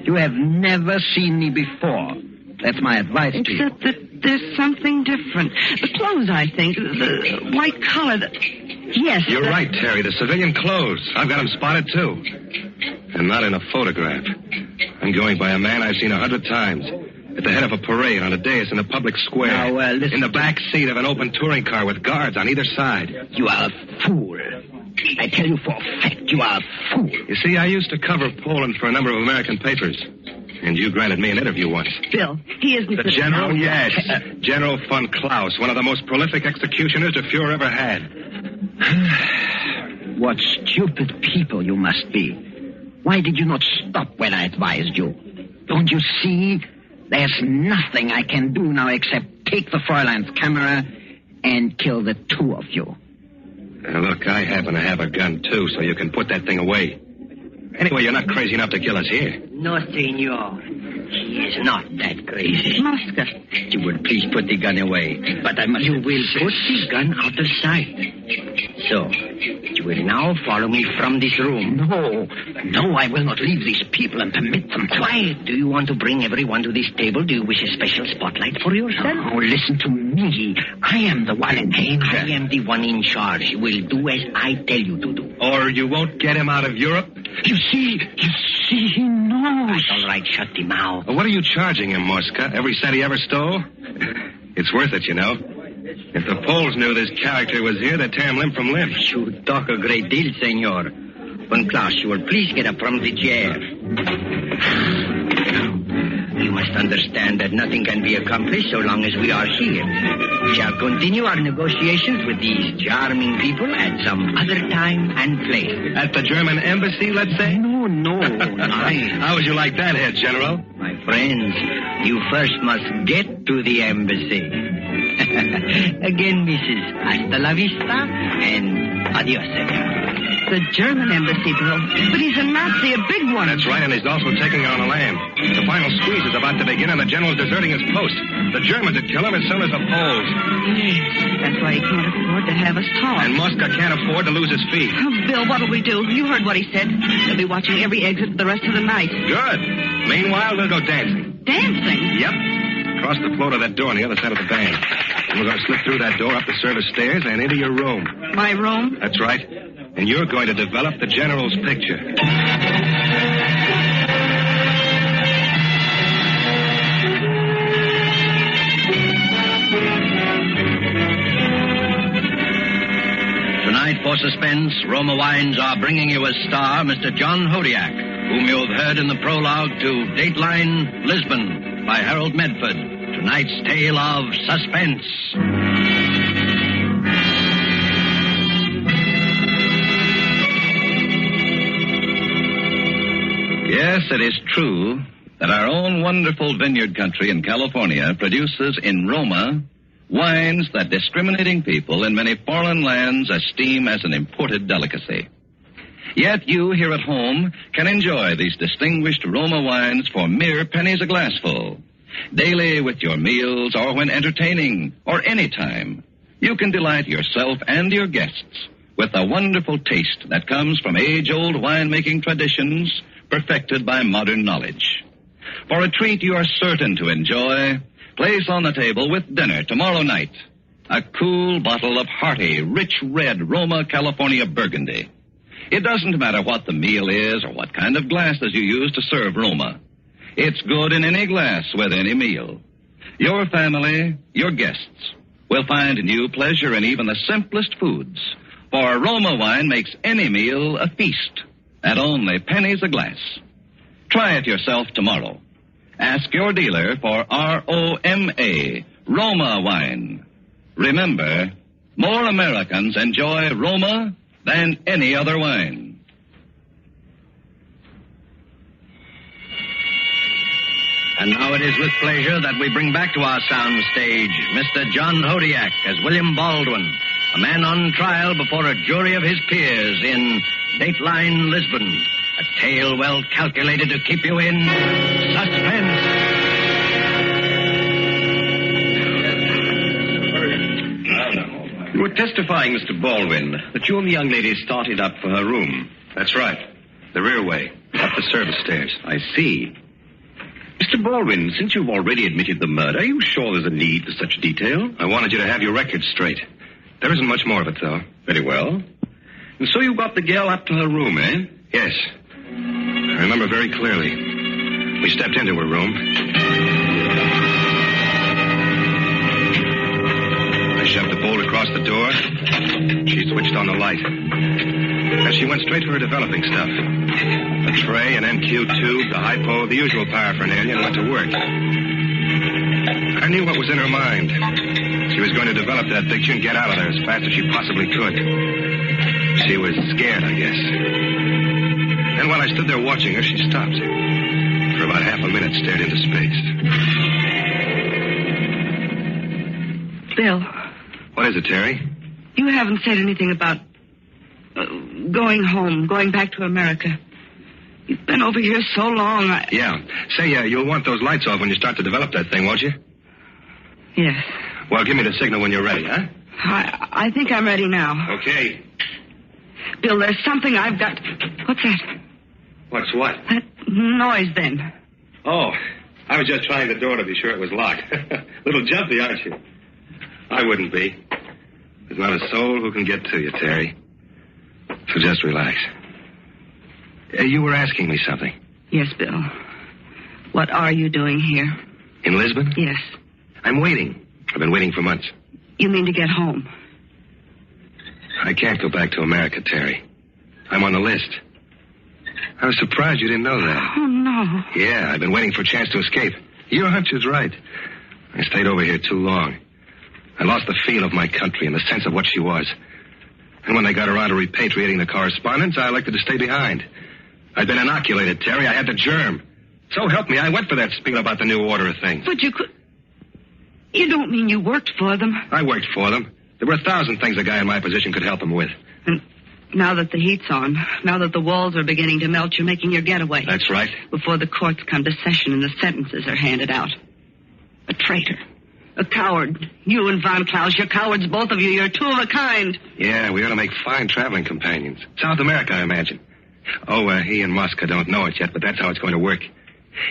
You have never seen me before. That's my advice to you. Except that there's something different. The clothes, I think. The white collar. Yes. You're right, Terry. The civilian clothes. I've got them spotted, too. And not in a photograph. I'm going by a man I've seen 100 times. At the head of a parade on a dais in a public square. Now, listen. In the back seat of an open touring car with guards on either side. You are a fool. I tell you for a fact, you are a fool. You see, I used to cover Poland for a number of American papers. And you granted me an interview once. Bill, he isn't the general, yes. General von Klaus, one of the most prolific executioners the Fuhrer ever had. What stupid people you must be. Why did you not stop when I advised you? Don't you see? There's nothing I can do now except take the Fräulein's camera and kill the two of you. Now, look, I happen to have a gun, too, so you can put that thing away. Anyway, you're not crazy enough to kill us here. No, senor. He is not that crazy. Mosca. You will please put the gun away. But I must... You will put the gun out of sight. So, you will now follow me from this room. No, I will not leave these people and permit them to. Why? Do you want to bring everyone to this table? Do you wish a special spotlight for yourself? Oh, listen to me. I am the one in danger. I am the one in charge. You will do as I tell you to do. Or you won't get him out of Europe? You see, he knows. All right, shut him out. Well, what are you charging him, Mosca? Every cent he ever stole? It's worth it, you know. If the Poles knew this character was here, they'd tear him limb from limb. You talk a great deal, senor. Von Klaus, you will please get up from the chair. You must understand that nothing can be accomplished so long as we are here. We shall continue our negotiations with these charming people at some other time and place. At the German embassy, let's say? No, nice. How would you like that, Head General? My friends, you first must get to the embassy. Again, Mrs. Hasta la vista and adios, senor. The German embassy, Bill. But he's a Nazi, a big one. That's right, and he's also taking on the land. The final squeeze is about to begin, and the general's deserting his post. The Germans would kill him as soon as the Poles. Yes, that's why he can't afford to have us talk. And Mosca can't afford to lose his feet. Oh, Bill, what'll we do? You heard what he said. They'll be watching every exit for the rest of the night. Good. Meanwhile, we'll go dancing. Dancing? Yep. Across the floor to that door on the other side of the band. And we're going to slip through that door, up the service stairs, and into your room. My room? That's right. And you're going to develop the general's picture. Tonight, for suspense, Roma Wines are bringing you as star Mr. John Hodiak, whom you have heard in the prologue to Dateline Lisbon by Harold Medford. Tonight's tale of suspense. Yes, it is true that our own wonderful vineyard country in California produces in Roma wines that discriminating people in many foreign lands esteem as an imported delicacy. Yet you here at home can enjoy these distinguished Roma wines for mere pennies a glassful. Daily with your meals or when entertaining or any time, you can delight yourself and your guests with the wonderful taste that comes from age-old winemaking traditions perfected by modern knowledge. For a treat you are certain to enjoy, place on the table with dinner tomorrow night a cool bottle of hearty, rich red Roma California Burgundy. It doesn't matter what the meal is or what kind of glasses you use to serve Roma. It's good in any glass with any meal. Your family, your guests, will find new pleasure in even the simplest foods, for Roma wine makes any meal a feast at only pennies a glass. Try it yourself tomorrow. Ask your dealer for R-O-M-A, Roma wine. Remember, more Americans enjoy Roma than any other wine. And now it is with pleasure that we bring back to our sound stage Mr. John Hodiak as William Baldwin, a man on trial before a jury of his peers in Dateline Lisbon, a tale well calculated to keep you in suspense. You were testifying, Mr. Baldwin, that you and the young lady started up for her room. That's right. The rear way, up the service stairs. I see. Mr. Mr. Baldwin, since you've already admitted the murder, are you sure there's a need for such detail? I wanted you to have your record straight. There isn't much more of it, though. Very well. And so you got the girl up to her room, eh? Yes. I remember very clearly. We stepped into her room. I shoved the bolt across the door. She switched on the light. And she went straight for her developing stuff. A tray, an NQ tube, the hypo, the usual paraphernalia, and went to work. I knew what was in her mind. She was going to develop that picture and get out of there as fast as she possibly could. She was scared, I guess. Then while I stood there watching her, she stopped. For about half a minute, stared into space. Bill. What is it, Terry? You haven't said anything about going home, going back to America. You've been over here so long, Yeah. Say, you'll want those lights off when you start to develop that thing, won't you? Yes. Well, give me the signal when you're ready, huh? I think I'm ready now. Okay. Bill, there's something I've got... What's that? What's what? That noise, then. Oh, I was just trying the door to be sure it was locked. Little jumpy, aren't you? I wouldn't be. There's not a soul who can get to you, Terry. So just relax. You were asking me something. Yes, Bill. What are you doing here? In Lisbon? Yes. I'm waiting. I've been waiting for months. You mean to get home? I can't go back to America, Terry. I'm on the list. I was surprised you didn't know that. Oh, no. Yeah, I've been waiting for a chance to escape. Your hunch is right. I stayed over here too long. I lost the feel of my country and the sense of what she was. And when they got around to repatriating the correspondence, I elected to stay behind. I'd been inoculated, Terry. I had the germ. So help me, I went for that spiel about the new order thing. But you could... You don't mean you worked for them? I worked for them. There were 1,000 things a guy in my position could help them with. And now that the heat's on, now that the walls are beginning to melt, you're making your getaway. That's right. Before the courts come to session and the sentences are handed out. A traitor. A coward. You and Von Klaus, you're cowards, both of you. You're two of a kind. Yeah, we ought to make fine traveling companions. South America, I imagine. Oh, he and Mosca don't know it yet, but that's how it's going to work.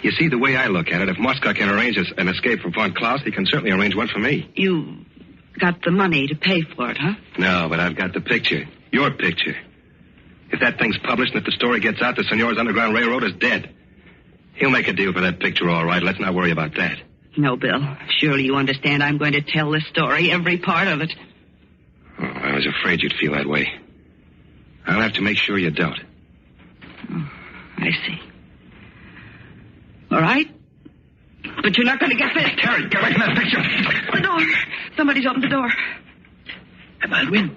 You see, the way I look at it, if Mosca can arrange an escape from Von Klaus, he can certainly arrange one for me. You got the money to pay for it, huh? No, but I've got the picture. Your picture. If that thing's published and if the story gets out, the Senor's Underground Railroad is dead. He'll make a deal for that picture, all right. Let's not worry about that. No, Bill. Surely you understand I'm going to tell this story, every part of it. Oh, I was afraid you'd feel that way. I'll have to make sure you don't. Oh, I see. All right. But you're not going to get this. Terry, get away from that picture. The door. Somebody's opened the door. Baldwin,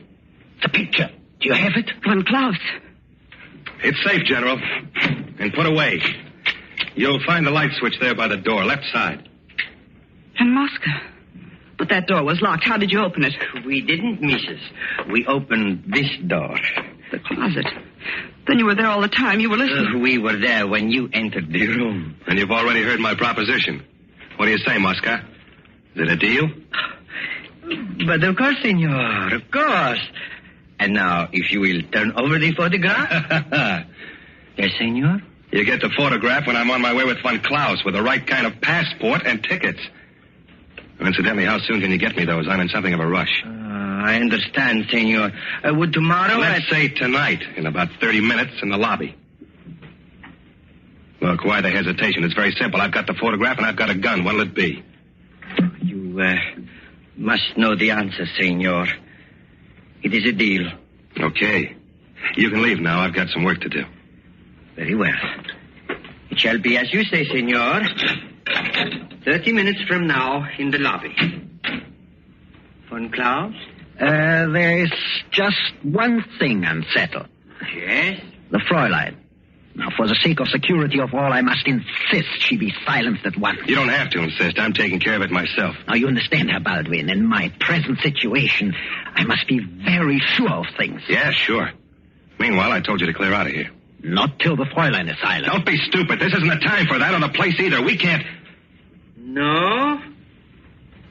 the picture. Do you have it? Von Klaus. It's safe, General. And put away. You'll find the light switch there by the door, left side. And Mosca. But that door was locked. How did you open it? We didn't, Mrs. We opened this door. The closet. Then you were there all the time. You were listening. We were there when you entered the room. And you've already heard my proposition. What do you say, Mosca? Is it a deal? But of course, senor, of course. And now, if you will turn over the photograph. Yes, senor? You get the photograph when I'm on my way with Von Klaus with the right kind of passport and tickets. And incidentally, how soon can you get me those? I'm in something of a rush. I understand, senor. Would tomorrow... Let's say tonight, in about 30 minutes, in the lobby. Look, why the hesitation? It's very simple. I've got the photograph and I've got a gun. What'll it be? You must know the answer, senor. It is a deal. Okay. You can leave now. I've got some work to do. Very well. It shall be as you say, senor. 30 minutes from now in the lobby. Von Klaus? There's just one thing unsettled. Yes? The Fräulein. Now, for the sake of security of all, I must insist she be silenced at once. You don't have to insist. I'm taking care of it myself. Now, you understand, Herr Baldwin. In my present situation, I must be very sure of things. Yeah, sure. Meanwhile, I told you to clear out of here. Not till the Fräulein is silent. Don't be stupid. This isn't the time for that or the place either. We can't... No?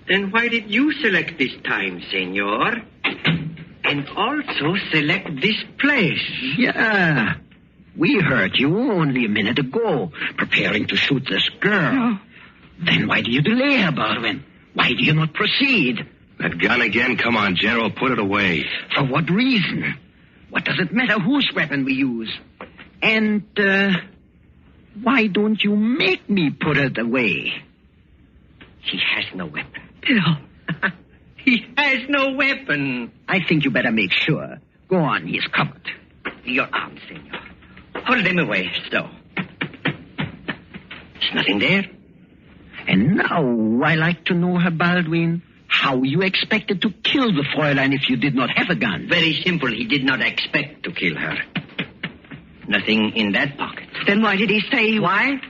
Then why did you select this time, senor? And also select this place? Yeah. We heard you only a minute ago, preparing to shoot this girl. No. Then why do you delay her, Baldwin? Why do you not proceed? That gun again? Come on, General, put it away. For what reason? What does it matter whose weapon we use? And, why don't you make me put it away? He has no weapon. Bill. He has no weapon. I think you better make sure. Go on, he is covered. Your arm, senor. Hold him away, so. There's nothing there. And now I like to know, Herr Baldwin, how you expected to kill the Fräulein if you did not have a gun. Very simple. He did not expect to kill her. Nothing in that pocket. Then why did he say... Why?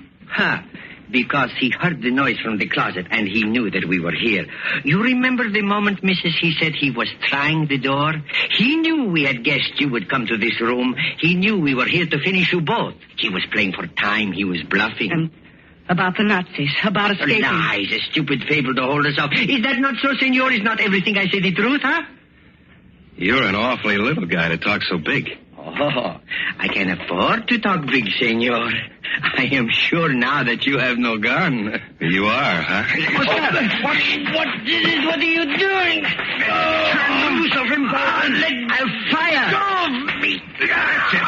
Because he heard the noise from the closet and he knew that we were here. You remember the moment, Mrs., he said he was trying the door? He knew we had guessed you would come to this room. He knew we were here to finish you both. He was playing for time. He was bluffing. And about the Nazis, about escaping. Lies, a stupid fable to hold us off. Is that not so, senor? Is not everything I say the truth, huh? You're an awfully little guy to talk so big. Oh, I can afford to talk big, senor. I am sure now that you have no gun. You are, huh? What are you doing? Turn loose of him, Baldwin. I'll fire. Go, me. That's it.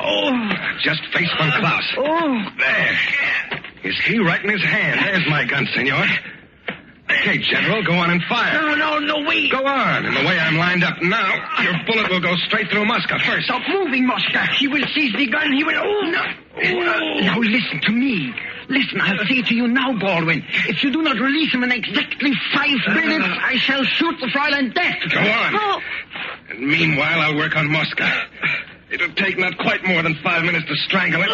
Oh. Just face von Klaus. Oh. There. You see, right in his hand. There's my gun, senor. Okay, General, go on and fire. No, wait. Go on. And the way I'm lined up now, your bullet will go straight through Mosca first. Stop moving, Mosca. He will seize the gun. He will... Oh, no. Now listen to me. Listen, I'll say to you now, Baldwin. If you do not release him in exactly 5 minutes, I shall shoot the Fräulein dead. Go on. And meanwhile, I'll work on Mosca. It'll take not quite more than 5 minutes to strangle him,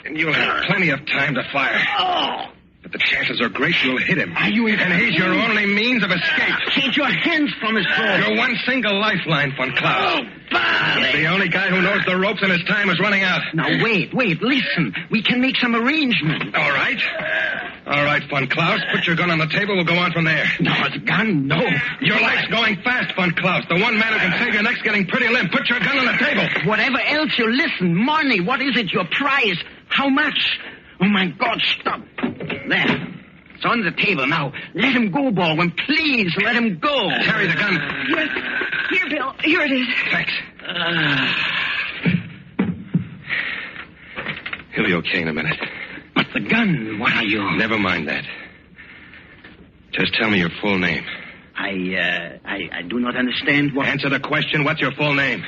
and you'll have plenty of time to fire. But the chances are great you'll hit him. Are you... And he's your only means of escape. Take your hands from his throat. Your one single lifeline, von Klaus. He's the only guy who knows the ropes and his time is running out. Now, wait, listen. We can make some arrangement. All right, von Klaus, put your gun on the table. We'll go on from there. No, the gun, no. Your life's going fast, von Klaus. The one man who can save your neck's getting pretty limp. Put your gun on the table. Whatever else you listen, money, what is it, your prize? How much? Oh, my God, stop. There. It's on the table now. Let him go, Baldwin. Please, let him go. Carry the gun. Yes. Here, Bill. Here it is. Thanks. He'll be okay in a minute. But the gun, what are you? Never mind that. Just tell me your full name. I do not understand what... Answer the question. What's your full name?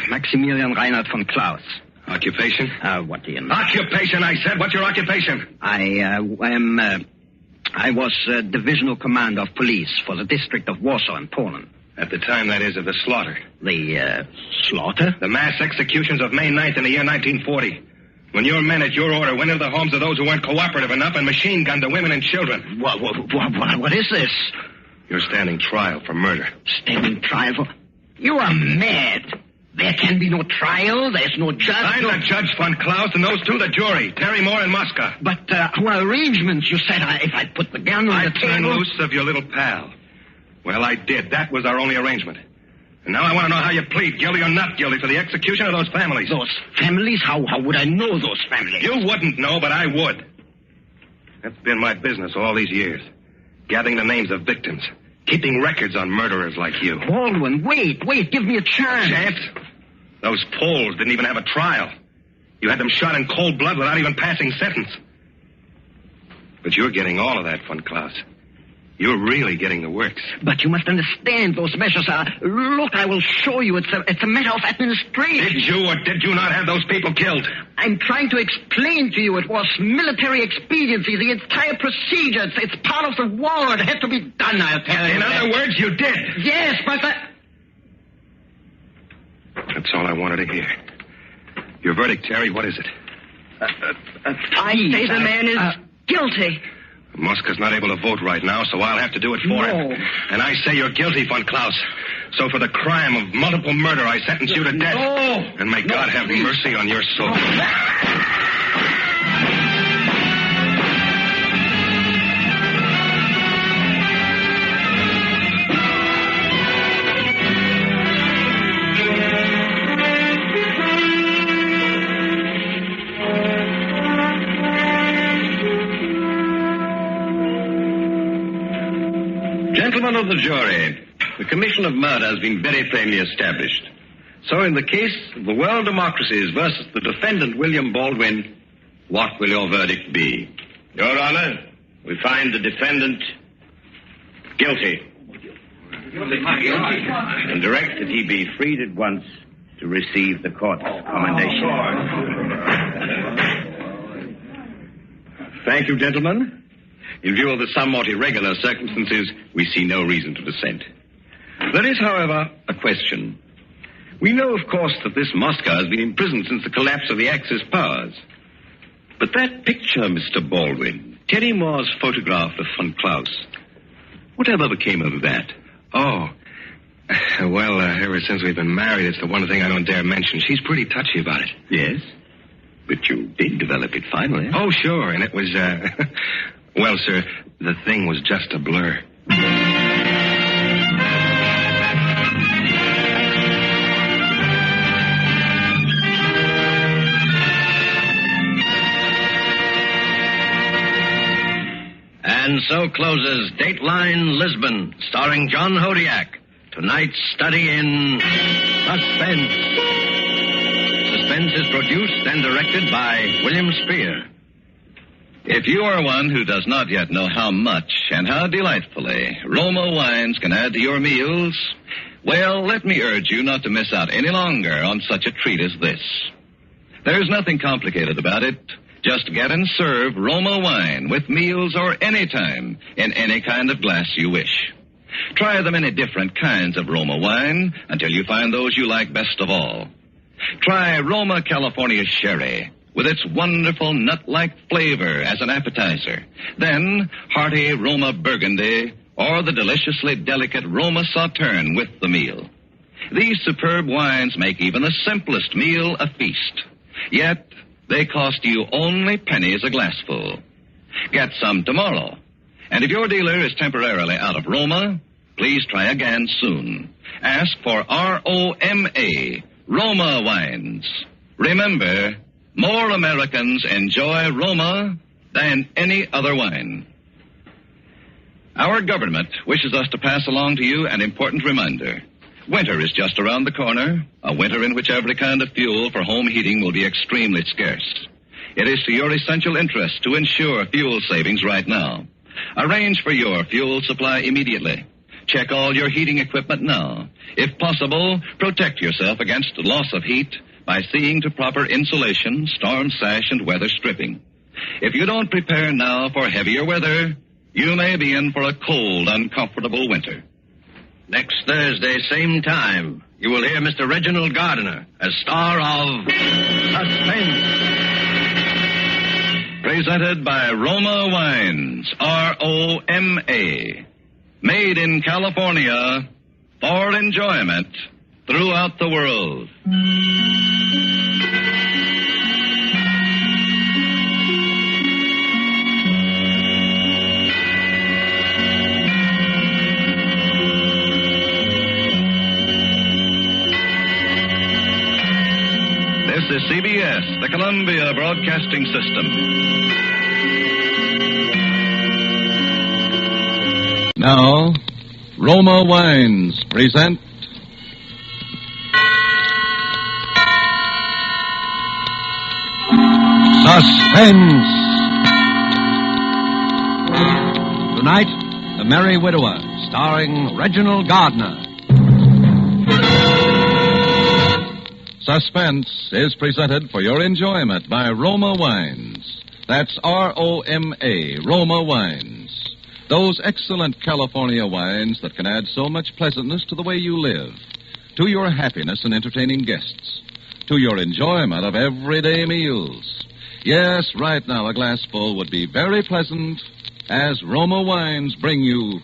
Maximilian Reinhard von Klaus. Occupation? What do you know? Occupation, I said. What's your occupation? I was divisional commander of police for the district of Warsaw in Poland. At the time, that is, of the slaughter. The, slaughter? The mass executions of May 9th in the year 1940. When your men at your order went into the homes of those who weren't cooperative enough and machine-gunned the women and children. What is this? You're standing trial for murder. Standing trial for... You are mad. There can be no trial. There's no judge. I'm the judge, von Klaus, and those two the jury. Terry Moore and Mosca. But our arrangements, you said if I put the gun on the table... I turned loose of your little pal. Well, I did. That was our only arrangement. And now I want to know how you plead, guilty or not guilty, for the execution of those families. Those families? How would I know those families? You wouldn't know, but I would. That's been my business all these years. Gathering the names of victims. Keeping records on murderers like you. Baldwin, wait, give me a chance. Chance? Those Poles didn't even have a trial. You had them shot in cold blood without even passing sentence. But you're getting all of that, von Klaus. You're really getting the works. But you must understand, those measures are... Look, I will show you. It's a matter of administration. Did you or did you not have those people killed? I'm trying to explain to you it was military expediency, the entire procedure. It's part of the war. It had to be done, I'll tell you. In other words, you did? Yes, but That's all I wanted to hear. Your verdict, Terry, what is it? I say the man is guilty. Mosca's not able to vote right now, so I'll have to do it for him. And I say you're guilty, von Klaus. So for the crime of multiple murder, I sentence you to death. And may God have mercy on your soul. Gentlemen of the jury, the commission of murder has been very plainly established. So in the case of the World Democracies versus the defendant, William Baldwin, what will your verdict be? Your Honor, we find the defendant guilty. And direct that he be freed at once to receive the court's commendation. Thank you, gentlemen. In view of the somewhat irregular circumstances, we see no reason to dissent. There is, however, a question. We know, of course, that this Moscow has been imprisoned since the collapse of the Axis powers. But that picture, Mr. Baldwin, Terry Moore's photograph of von Klaus, whatever became of that? Oh, well, ever since we've been married, it's the one thing I don't dare mention. She's pretty touchy about it. Yes? But you did develop it finally. Oh, sure, and it was, well, sir, the thing was just a blur. And so closes Dateline Lisbon, starring John Hodiak. Tonight's study in Suspense. Suspense is produced and directed by William Spear. If you are one who does not yet know how much and how delightfully Roma wines can add to your meals, well, let me urge you not to miss out any longer on such a treat as this. There's nothing complicated about it. Just get and serve Roma wine with meals or any time in any kind of glass you wish. Try the many different kinds of Roma wine until you find those you like best of all. Try Roma California Sherry with its wonderful nut-like flavor as an appetizer. Then hearty Roma Burgundy or the deliciously delicate Roma Sauterne with the meal. These superb wines make even the simplest meal a feast. Yet they cost you only pennies a glassful. Get some tomorrow. And if your dealer is temporarily out of Roma, please try again soon. Ask for ROMA, Roma wines. Remember, more Americans enjoy Roma than any other wine. Our government wishes us to pass along to you an important reminder. Winter is just around the corner, a winter in which every kind of fuel for home heating will be extremely scarce. It is to your essential interest to ensure fuel savings right now. Arrange for your fuel supply immediately. Check all your heating equipment now. If possible, protect yourself against loss of heat by seeing to proper insulation, storm sash, and weather stripping. If you don't prepare now for heavier weather, you may be in for a cold, uncomfortable winter. Next Thursday, same time, you will hear Mr. Reginald Gardner as star of Suspense. Presented by Roma Wines, ROMA. Made in California for enjoyment throughout the world. This is CBS, the Columbia Broadcasting System. Now, Roma Wines present Suspense. Tonight, The Merry Widower, starring Reginald Gardner. Suspense is presented for your enjoyment by Roma Wines. That's ROMA, Roma Wines. Those excellent California wines that can add so much pleasantness to the way you live, to your happiness in entertaining guests, to your enjoyment of everyday meals. Yes, right now a glassful would be very pleasant as Roma Wines bring you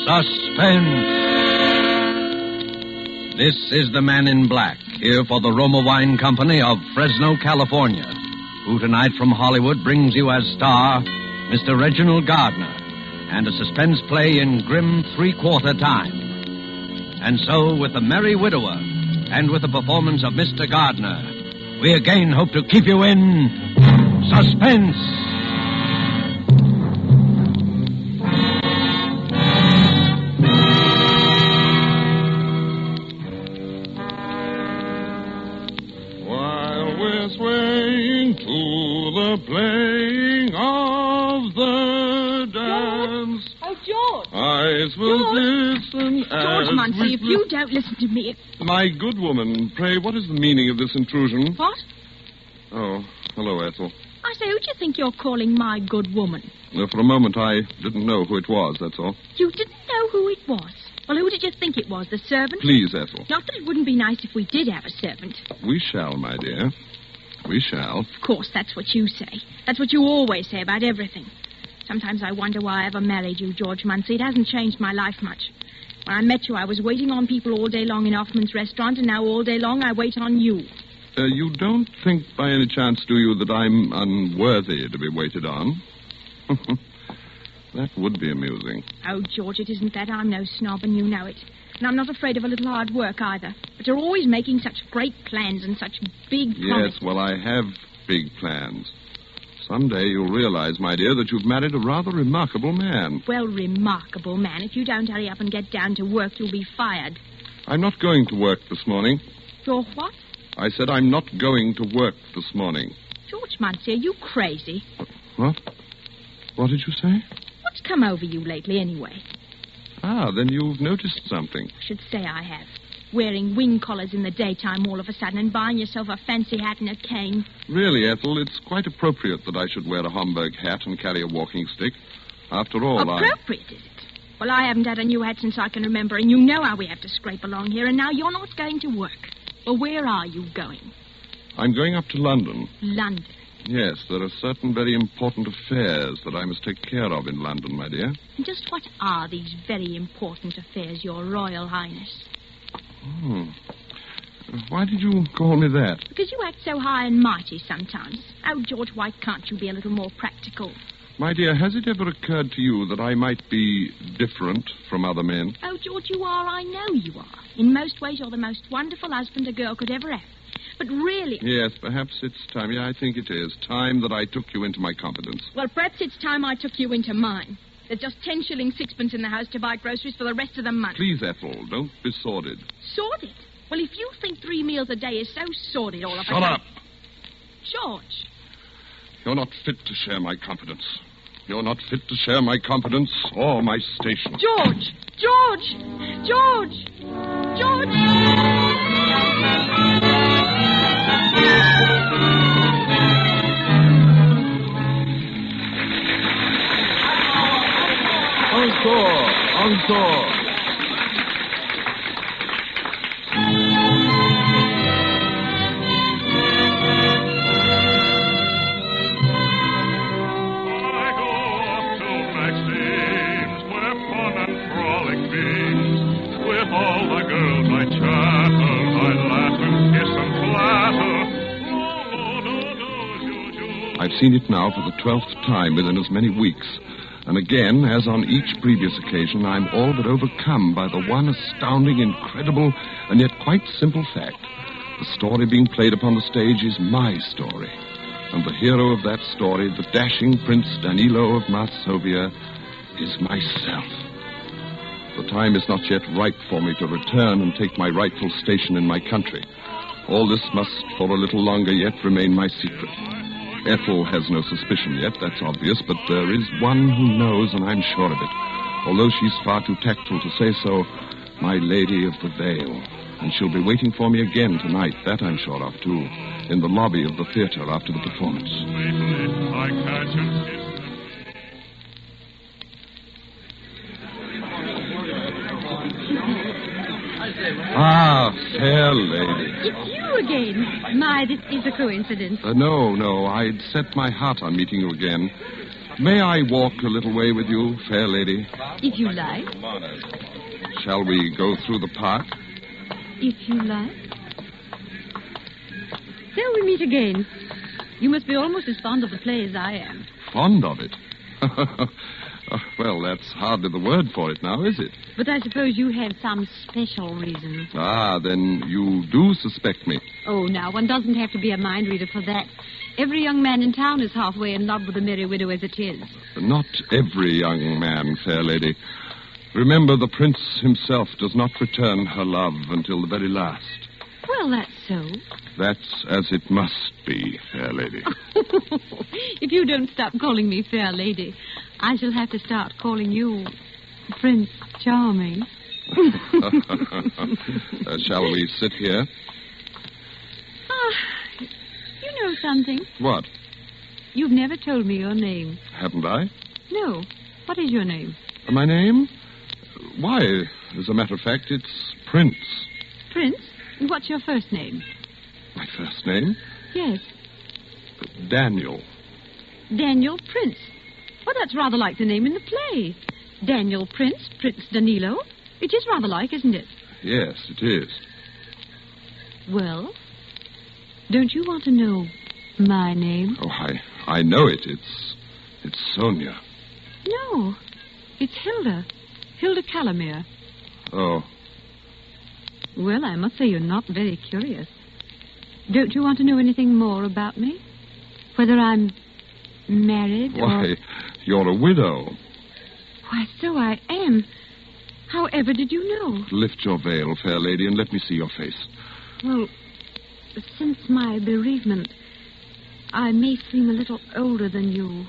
Suspense. This is the Man in Black, here for the Roma Wine Company of Fresno, California, who tonight from Hollywood brings you as star Mr. Reginald Gardner and a suspense play in grim three-quarter time. And so, with The Merry Widower and with the performance of Mr. Gardner, we again hope to keep you in suspense. eyes will listen George as Munsey, we if you don't listen to me... My good woman, pray, what is the meaning of this intrusion? What? Oh, hello, Ethel. I say, who do you think you're calling my good woman? For a moment, I didn't know who it was, that's all. You didn't know who it was? Well, who did you think it was? The servant? Please, Ethel. Not that it wouldn't be nice if we did have a servant. We shall, my dear. We shall. Of course, that's what you say. That's what you always say about everything. Sometimes I wonder why I ever married you, George Munsey. It hasn't changed my life much. When I met you, I was waiting on people all day long in Hoffman's restaurant, and now all day long I wait on you. You don't think by any chance, do you, that I'm unworthy to be waited on? That would be amusing. Oh, George, it isn't that. I'm no snob, and you know it. And I'm not afraid of a little hard work, either. But you're always making such great plans and such big promises. Yes, well, I have big plans. Someday you'll realize, my dear, that you've married a rather remarkable man. Well, remarkable man. If you don't hurry up and get down to work, you'll be fired. I'm not going to work this morning. You're what? I said I'm not going to work this morning. George Munsey, are you crazy? What? What did you say? What's come over you lately, anyway? Ah, then you've noticed something. I should say I have. Wearing wing collars in the daytime all of a sudden and buying yourself a fancy hat and a cane. Really, Ethel, it's quite appropriate that I should wear a Homburg hat and carry a walking stick. After all, Appropriate, is it? Well, I haven't had a new hat since I can remember, and you know how we have to scrape along here, and now you're not going to work. Well, where are you going? I'm going up to London. London? Yes, there are certain very important affairs that I must take care of in London, my dear. And just what are these very important affairs, Your Royal Highness? Why did you call me that? Because you act so high and mighty sometimes. Oh, George, why can't you be a little more practical? My dear, has it ever occurred to you that I might be different from other men? Oh, George, you are. I know you are. In most ways, you're the most wonderful husband a girl could ever have. But really... Yes, perhaps it's time. Yeah, I think it is. Time that I took you into my confidence. Well, perhaps it's time I took you into mine. There's just 10 shillings, sixpence in the house to buy groceries for the rest of the month. Please, Ethel, don't be sordid. Sordid? Well, if you think 3 meals a day is so sordid all of a sudden... Shut up! George. You're not fit to share my confidence. You're not fit to share my confidence or my station. George! George! George! George! Encore! I've seen it now for the 12th time within as many weeks. And again, as on each previous occasion, I'm all but overcome by the one astounding, incredible, and yet quite simple fact. The story being played upon the stage is my story. And the hero of that story, the dashing Prince Danilo of Masovia, is myself. The time is not yet ripe for me to return and take my rightful station in my country. All this must, for a little longer yet, remain my secret. Ethel has no suspicion yet, that's obvious, but there is one who knows, and I'm sure of it. Although she's far too tactful to say so, my Lady of the Veil. And she'll be waiting for me again tonight, that I'm sure of, too, in the lobby of the theater after the performance. Ah, fair lady. It's you again. My, this is a coincidence. No. I'd set my heart on meeting you again. May I walk a little way with you, fair lady? If you like. Shall we go through the park? If you like. There we meet again. You must be almost as fond of the play as I am. Fond of it? Well, that's hardly the word for it now, is it? But I suppose you have some special reason. Ah, then you do suspect me. Oh, now, one doesn't have to be a mind reader for that. Every young man in town is halfway in love with a merry widow as it is. Not every young man, fair lady. Remember, the prince himself does not return her love until the very last. Well, that's so. That's as it must be, fair lady. If you don't stop calling me fair lady, I shall have to start calling you Prince Charming. Shall we sit here? Ah, you know something. What? You've never told me your name. Haven't I? No. What is your name? My name? Why, as a matter of fact, it's Prince. Prince? What's your first name? My first name? Yes. Daniel. Daniel Prince. Well, that's rather like the name in the play. Daniel Prince, Prince Danilo. It is rather like, isn't it? Yes, it is. Well, don't you want to know my name? Oh, I know it. It's Sonia. No, it's Hilda. Hilda Calamere. Oh. Well, I must say you're not very curious. Don't you want to know anything more about me? Whether I'm married Why, you're a widow. Why, so I am. However did you know? Lift your veil, fair lady, and let me see your face. Well, since my bereavement, I may seem a little older than you.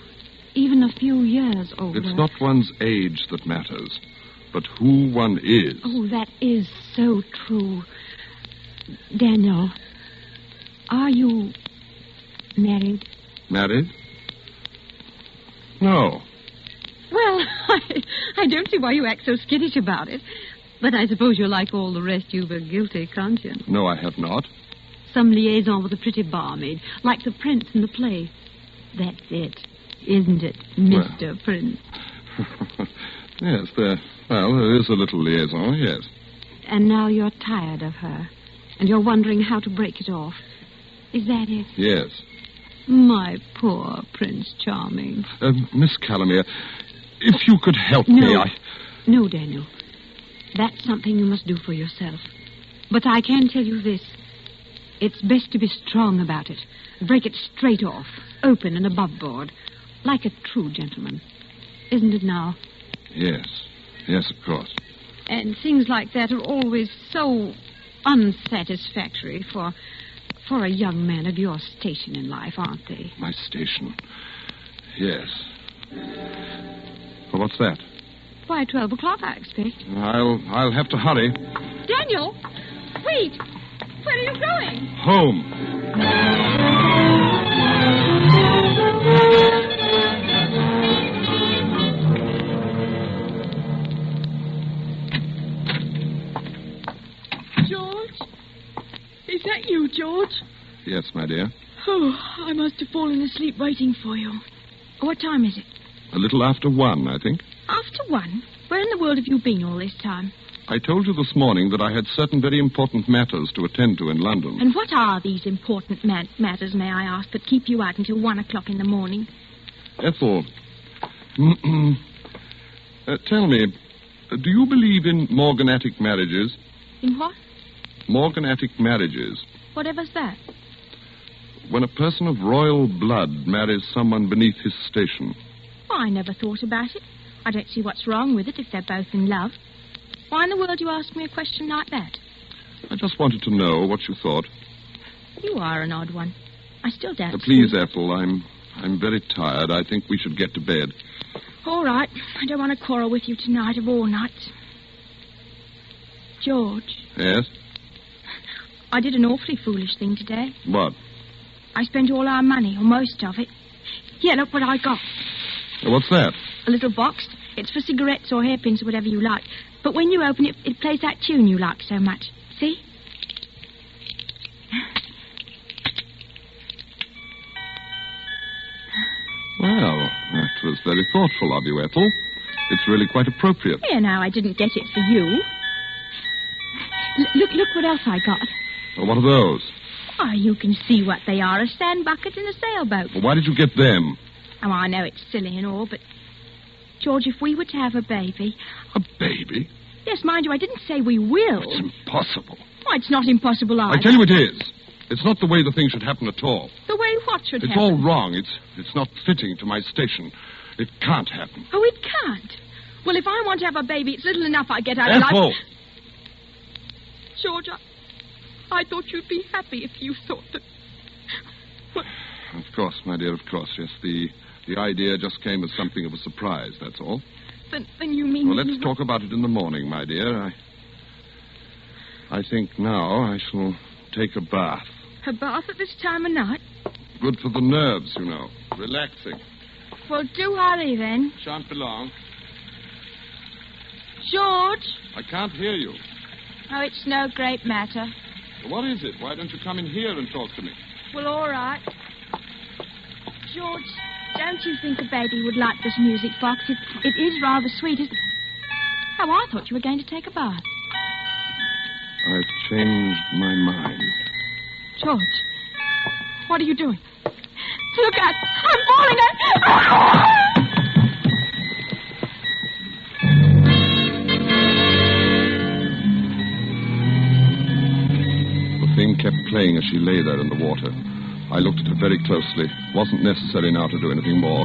Even a few years older. It's not one's age that matters, but who one is. Oh, that is so true. Daniel, are you married? Married? No. Well, I don't see why you act so skittish about it. But I suppose you're like all the rest. You've a guilty conscience. No, I have not. Some liaison with a pretty barmaid, like the prince in the play. That's it, isn't it, Mr. Prince? Yes, there is a little liaison, yes. And now you're tired of her, and you're wondering how to break it off. Is that it? Yes. My poor Prince Charming. Miss Calamere, if you could help me, No, Daniel. That's something you must do for yourself. But I can tell you this. It's best to be strong about it. Break it straight off, open and above board, like a true gentleman. Isn't it now? Yes. Yes, of course. And things like that are always so unsatisfactory for a young man of your station in life, aren't they? My station? Yes. Well, what's that? Why, 12 o'clock, I expect. I'll have to hurry. Daniel! Wait! Where are you going? Home. Is that you, George? Yes, my dear. Oh, I must have fallen asleep waiting for you. What time is it? A little after 1, I think. After 1? Where in the world have you been all this time? I told you this morning that I had certain very important matters to attend to in London. And what are these important matters, may I ask, that keep you out until 1 o'clock in the morning? Ethel, tell me, do you believe in morganatic marriages? In what? Morganatic marriages. Whatever's that? When a person of royal blood marries someone beneath his station. Oh, I never thought about it. I don't see what's wrong with it if they're both in love. Why in the world do you ask me a question like that? I just wanted to know what you thought. You are an odd one. I still don't Please, Ethel, I'm very tired. I think we should get to bed. All right. I don't want to quarrel with you tonight of all nights. George. Yes? I did an awfully foolish thing today. What? I spent all our money, or most of it. Here, look what I got. What's that? A little box. It's for cigarettes or hairpins or whatever you like. But when you open it, it plays that tune you like so much. See? Well, that was very thoughtful of you, Ethel. It's really quite appropriate. Here, now, I didn't get it for you. Look what else I got. Well, what are those? Why, you can see what they are, a sand bucket and a sailboat. Well, why did you get them? Oh, I know it's silly and all, but... George, if we were to have a baby... A baby? Yes, mind you, I didn't say we will. It's impossible. Why, it's not impossible either. I tell you it is. It's not the way the thing should happen at all. The way what should happen? It's all wrong. It's not fitting to my station. It can't happen. Oh, it can't? Well, if I want to have a baby, it's little enough I get out of life. George, I thought you'd be happy if you thought that... What? Of course, my dear, of course, yes. The idea just came as something of a surprise, that's all. Then you mean... Well, let's talk about it in the morning, my dear. I think now I shall take a bath. A bath at this time of night? Good for the nerves, you know. Relaxing. Well, do hurry, then. Shan't be long. George? I can't hear you. Oh, it's no great matter. What is it? Why don't you come in here and talk to me? Well, all right. George, don't you think the baby would like this music box? It is rather sweet. Oh, I thought you were going to take a bath. I've changed my mind. George, what are you doing? Look out! I'm falling! The thing kept playing as she lay there in the water. I looked at her very closely. It wasn't necessary now to do anything more.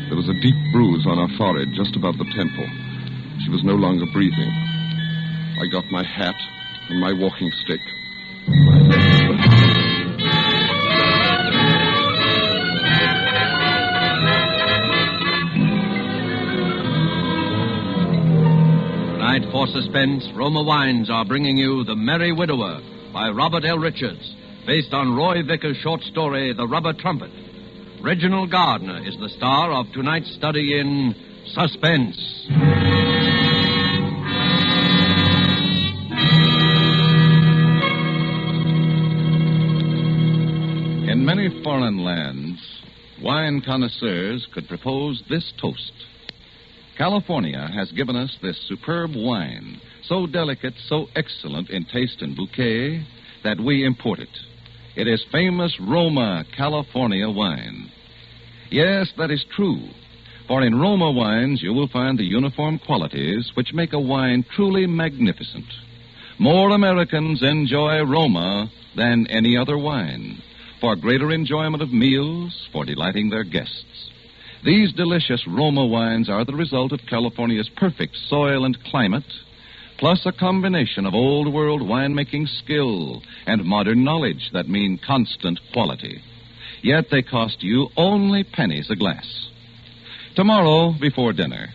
There was a deep bruise on her forehead just above the temple. She was no longer breathing. I got my hat and my walking stick. Tonight, for suspense, Roma Wines are bringing you The Merry Widower by Robert L. Richards, based on Roy Vickers' short story, The Rubber Trumpet. Reginald Gardner is the star of tonight's study in Suspense. In many foreign lands, wine connoisseurs could propose this toast. California has given us this superb wine, so delicate, so excellent in taste and bouquet, that we import it. It is famous Roma California wine. Yes, that is true. For in Roma wines you will find the uniform qualities which make a wine truly magnificent. More Americans enjoy Roma than any other wine, for greater enjoyment of meals, for delighting their guests. These delicious Roma wines are the result of California's perfect soil and climate, plus a combination of old-world winemaking skill and modern knowledge that mean constant quality. Yet they cost you only pennies a glass. Tomorrow, before dinner,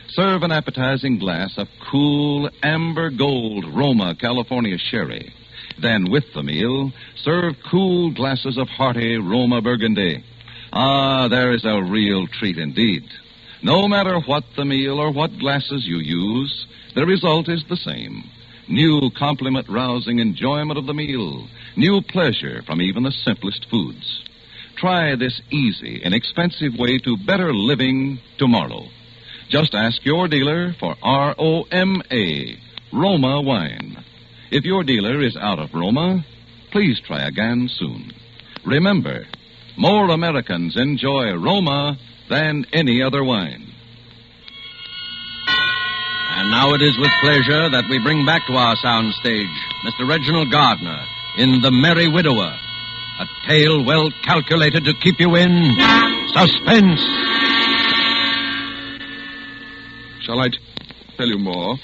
serve an appetizing glass of cool, amber gold Roma California sherry. Then, with the meal, serve cool glasses of hearty Roma Burgundy. Ah, there is a real treat indeed. No matter what the meal or what glasses you use, the result is the same. New compliment-rousing enjoyment of the meal. New pleasure from even the simplest foods. Try this easy, inexpensive way to better living tomorrow. Just ask your dealer for R-O-M-A, Roma wine. If your dealer is out of Roma, please try again soon. Remember, more Americans enjoy Roma than any other wine. And now it is with pleasure that we bring back to our sound stage Mr. Reginald Gardner in The Merry Widower, a tale well calculated to keep you in suspense. Shall I tell you more?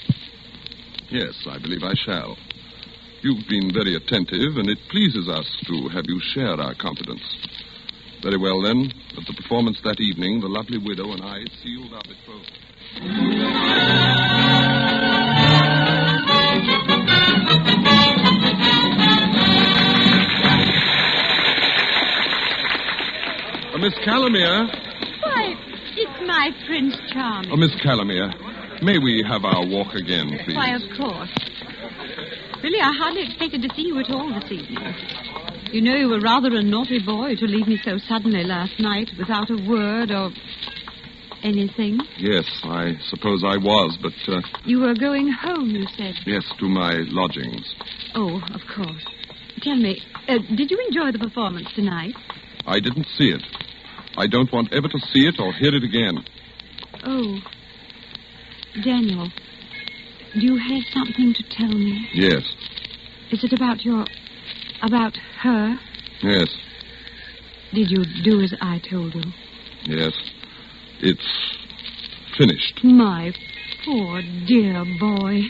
Yes, I believe I shall. You've been very attentive, and it pleases us to have you share our confidence. Very well, then. At the performance that evening, the lovely widow and I sealed our betrothal. Miss Calamere. Why, it's my Prince Charming. Miss Calamere, may we have our walk again, please? Why, of course. Really, I hardly expected to see you at all this evening. You know, you were rather a naughty boy to leave me so suddenly last night without a word or anything. Yes, I suppose I was, but... You were going home, you said. Yes, to my lodgings. Oh, of course. Tell me, did you enjoy the performance tonight? I didn't see it. I don't want ever to see it or hear it again. Oh. Daniel, do you have something to tell me? Yes. Is it about her? Yes. Did you do as I told you? Yes. It's finished. My poor, dear boy.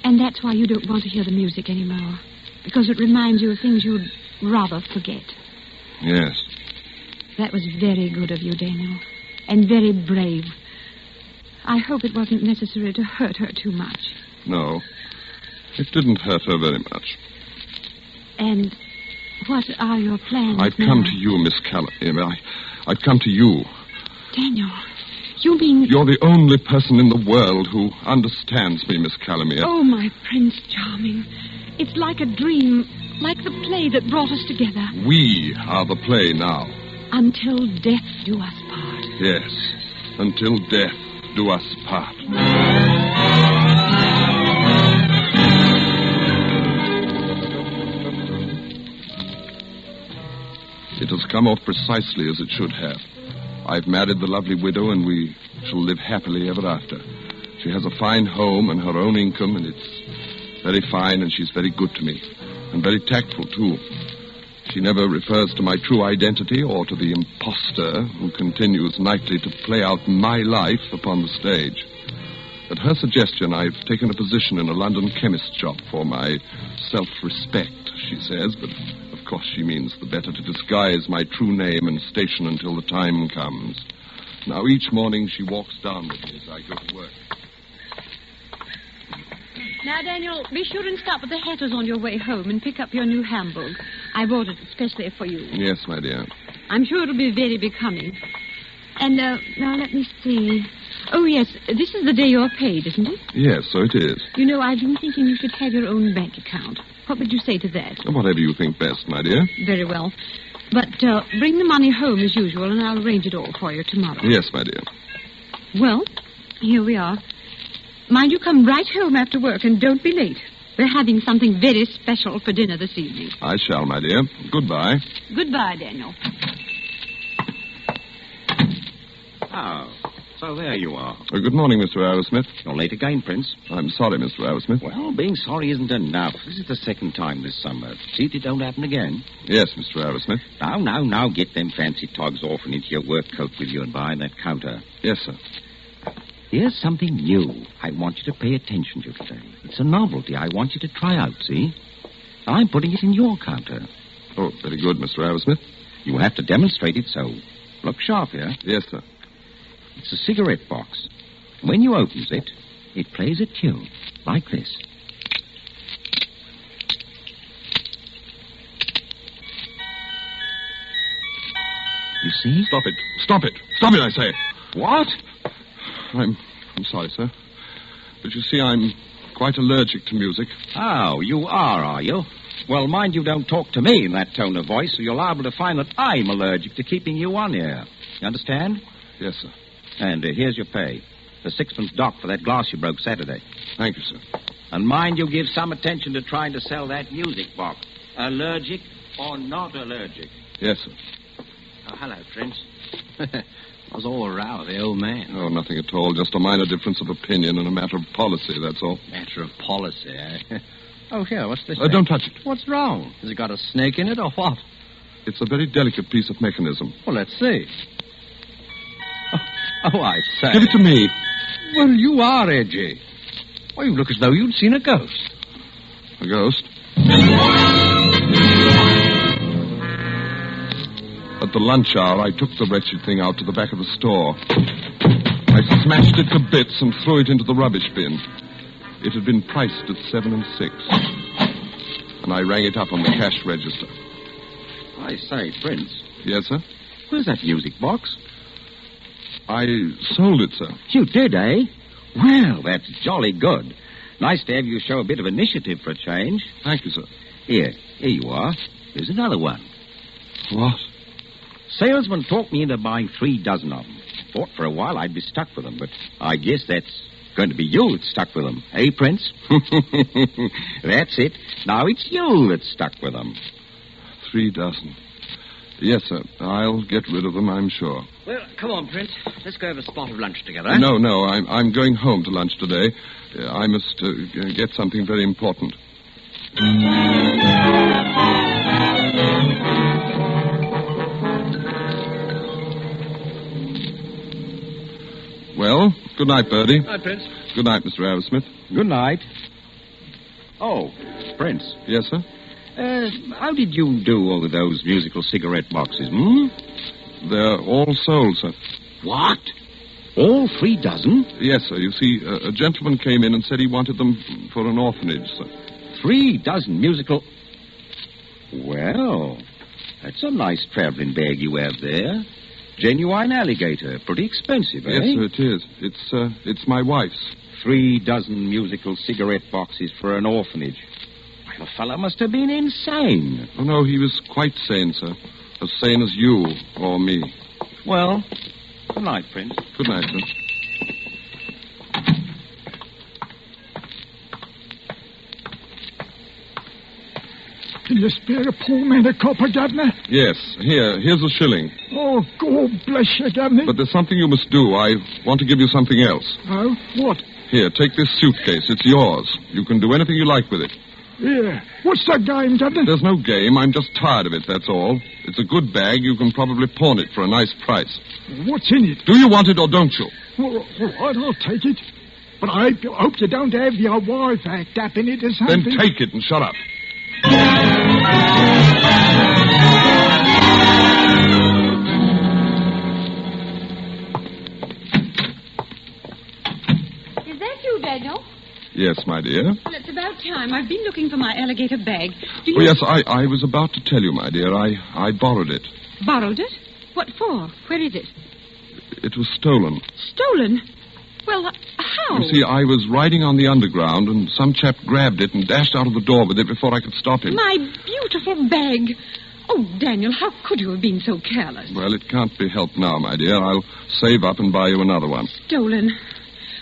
And that's why you don't want to hear the music anymore. Because it reminds you of things you'd rather forget. Yes. That was very good of you, Daniel. And very brave. I hope it wasn't necessary to hurt her too much. No, it didn't hurt her very much. And what are your plans I've now? come to you, Miss Calamere. I've come to you. Daniel, you mean... You're the only person in the world who understands me, Miss Calamere. Oh, my Prince Charming. It's like a dream, like the play that brought us together. We are the play now. Until death do us part. Yes, until death do us part. It has come off precisely as it should have. I've married the lovely widow, and we shall live happily ever after. She has a fine home and her own income, and it's very fine, and she's very good to me, and very tactful, too. She never refers to my true identity or to the imposter who continues nightly to play out my life upon the stage. At her suggestion, I've taken a position in a London chemist shop for my self-respect, she says, but of course she means the better to disguise my true name and station until the time comes. Now, each morning she walks down with me as I go to work. Now, Daniel, be sure and stop at the Hatter's on your way home and pick up your new Hamburg. I bought it especially for you. Yes, my dear. I'm sure it'll be very becoming. And, now let me see. Oh, yes, this is the day you're paid, isn't it? Yes, so it is. You know, I've been thinking you should have your own bank account. What would you say to that? Whatever you think best, my dear. Very well. But bring the money home as usual, and I'll arrange it all for you tomorrow. Yes, my dear. Well, here we are. Mind you come right home after work, and don't be late. We're having something very special for dinner this evening. I shall, my dear. Goodbye. Goodbye, Daniel. Oh, so there you are. Good morning, Mr. Arrowsmith. You're late again, Prince. I'm sorry, Mr. Arrowsmith. Well, being sorry isn't enough. This is the second time this summer. See if it don't happen again. Yes, Mr. Arrowsmith. Now, get them fancy togs off and into your work coat with you and behind that counter. Yes, sir. Here's something new I want you to pay attention to today. It's a novelty I want you to try out, see? I'm putting it in your counter. Oh, very good, Mr. Arrowsmith. You have to demonstrate it, so look sharp here. Yes, sir. It's a cigarette box. When you opens it, it plays a tune like this. You see? Stop it. Stop it. Stop it, I say. What? I'm sorry, sir. But you see, I'm quite allergic to music. Oh, you are you? Well, mind you don't talk to me in that tone of voice, or you're liable to find that I'm allergic to keeping you on here. You understand? Yes, sir. And here's your pay. The 6-pence dock for that glass you broke Saturday. Thank you, sir. And mind you give some attention to trying to sell that music box. Allergic or not allergic? Yes, sir. Oh, hello, Prince. I was all around the old man. Oh, nothing at all. Just a minor difference of opinion and a matter of policy, that's all. Matter of policy, eh? Oh, here, what's this? Don't touch it. What's wrong? Has it got a snake in it or what? It's a very delicate piece of mechanism. Well, let's see. Oh, I say. Give it to me. Well, you are edgy. Well, you look as though you'd seen a ghost. A ghost? At the lunch hour, I took the wretched thing out to the back of the store. I smashed it to bits and threw it into the rubbish bin. It had been priced at 7 6. And I rang it up on the cash register. I say, Prince. Yes, sir? Where's that music box? I sold it, sir. You did, eh? Well, that's jolly good. Nice to have you show a bit of initiative for a change. Thank you, sir. Here you are. Here's another one. What? Salesman talked me into buying 3 dozen of them. Thought for a while I'd be stuck with them, but I guess that's going to be you that's stuck with them. Eh, Prince? That's it. Now it's you that's stuck with them. 3 dozen. Yes, sir. I'll get rid of them, I'm sure. Well, come on, Prince. Let's go have a spot of lunch together. No. I'm going home to lunch today. I must get something very important. Well, good night, Bertie. Good night, Prince. Good night, Mr. Arrowsmith. Good night. Oh, Prince. Yes, sir? How did you do over those musical cigarette boxes, hmm? They're all sold, sir. What? All 3 dozen? Yes, sir. You see, a gentleman came in and said he wanted them for an orphanage, sir. 3 dozen musical... Well, that's a nice traveling bag you have there. Genuine alligator. Pretty expensive, eh? Yes, sir, it is. It's my wife's. 3 dozen musical cigarette boxes for an orphanage. Why, the fellow must have been insane. Oh, no, he was quite sane, sir. As sane as you or me. Well, good night, Prince. Good night, sir. Can you spare a poor man a copper, Governor? Yes, here's a shilling. Oh, God bless you, Governor. But there's something you must do. I want to give you something else. Oh, what? Here, take this suitcase. It's yours. You can do anything you like with it. Yeah. What's the game, Governor? There's no game. I'm just tired of it, that's all. It's a good bag. You can probably pawn it for a nice price. What's in it? Do you want it or don't you? Well, all right, I'll take it. But I hope you don't have your wife act up in it or something. Then take it and shut up. Is that you, Daniel? Yes, my dear. Well, it's about time. I've been looking for my alligator bag. Do you... Oh, yes, I was about to tell you, my dear. I borrowed it. Borrowed it? What for? Where is it? It was stolen. Stolen? Well, how? You see, I was riding on the underground, and some chap grabbed it and dashed out of the door with it before I could stop him. My beautiful bag. Oh, Daniel, how could you have been so careless? Well, it can't be helped now, my dear. I'll save up and buy you another one. Stolen.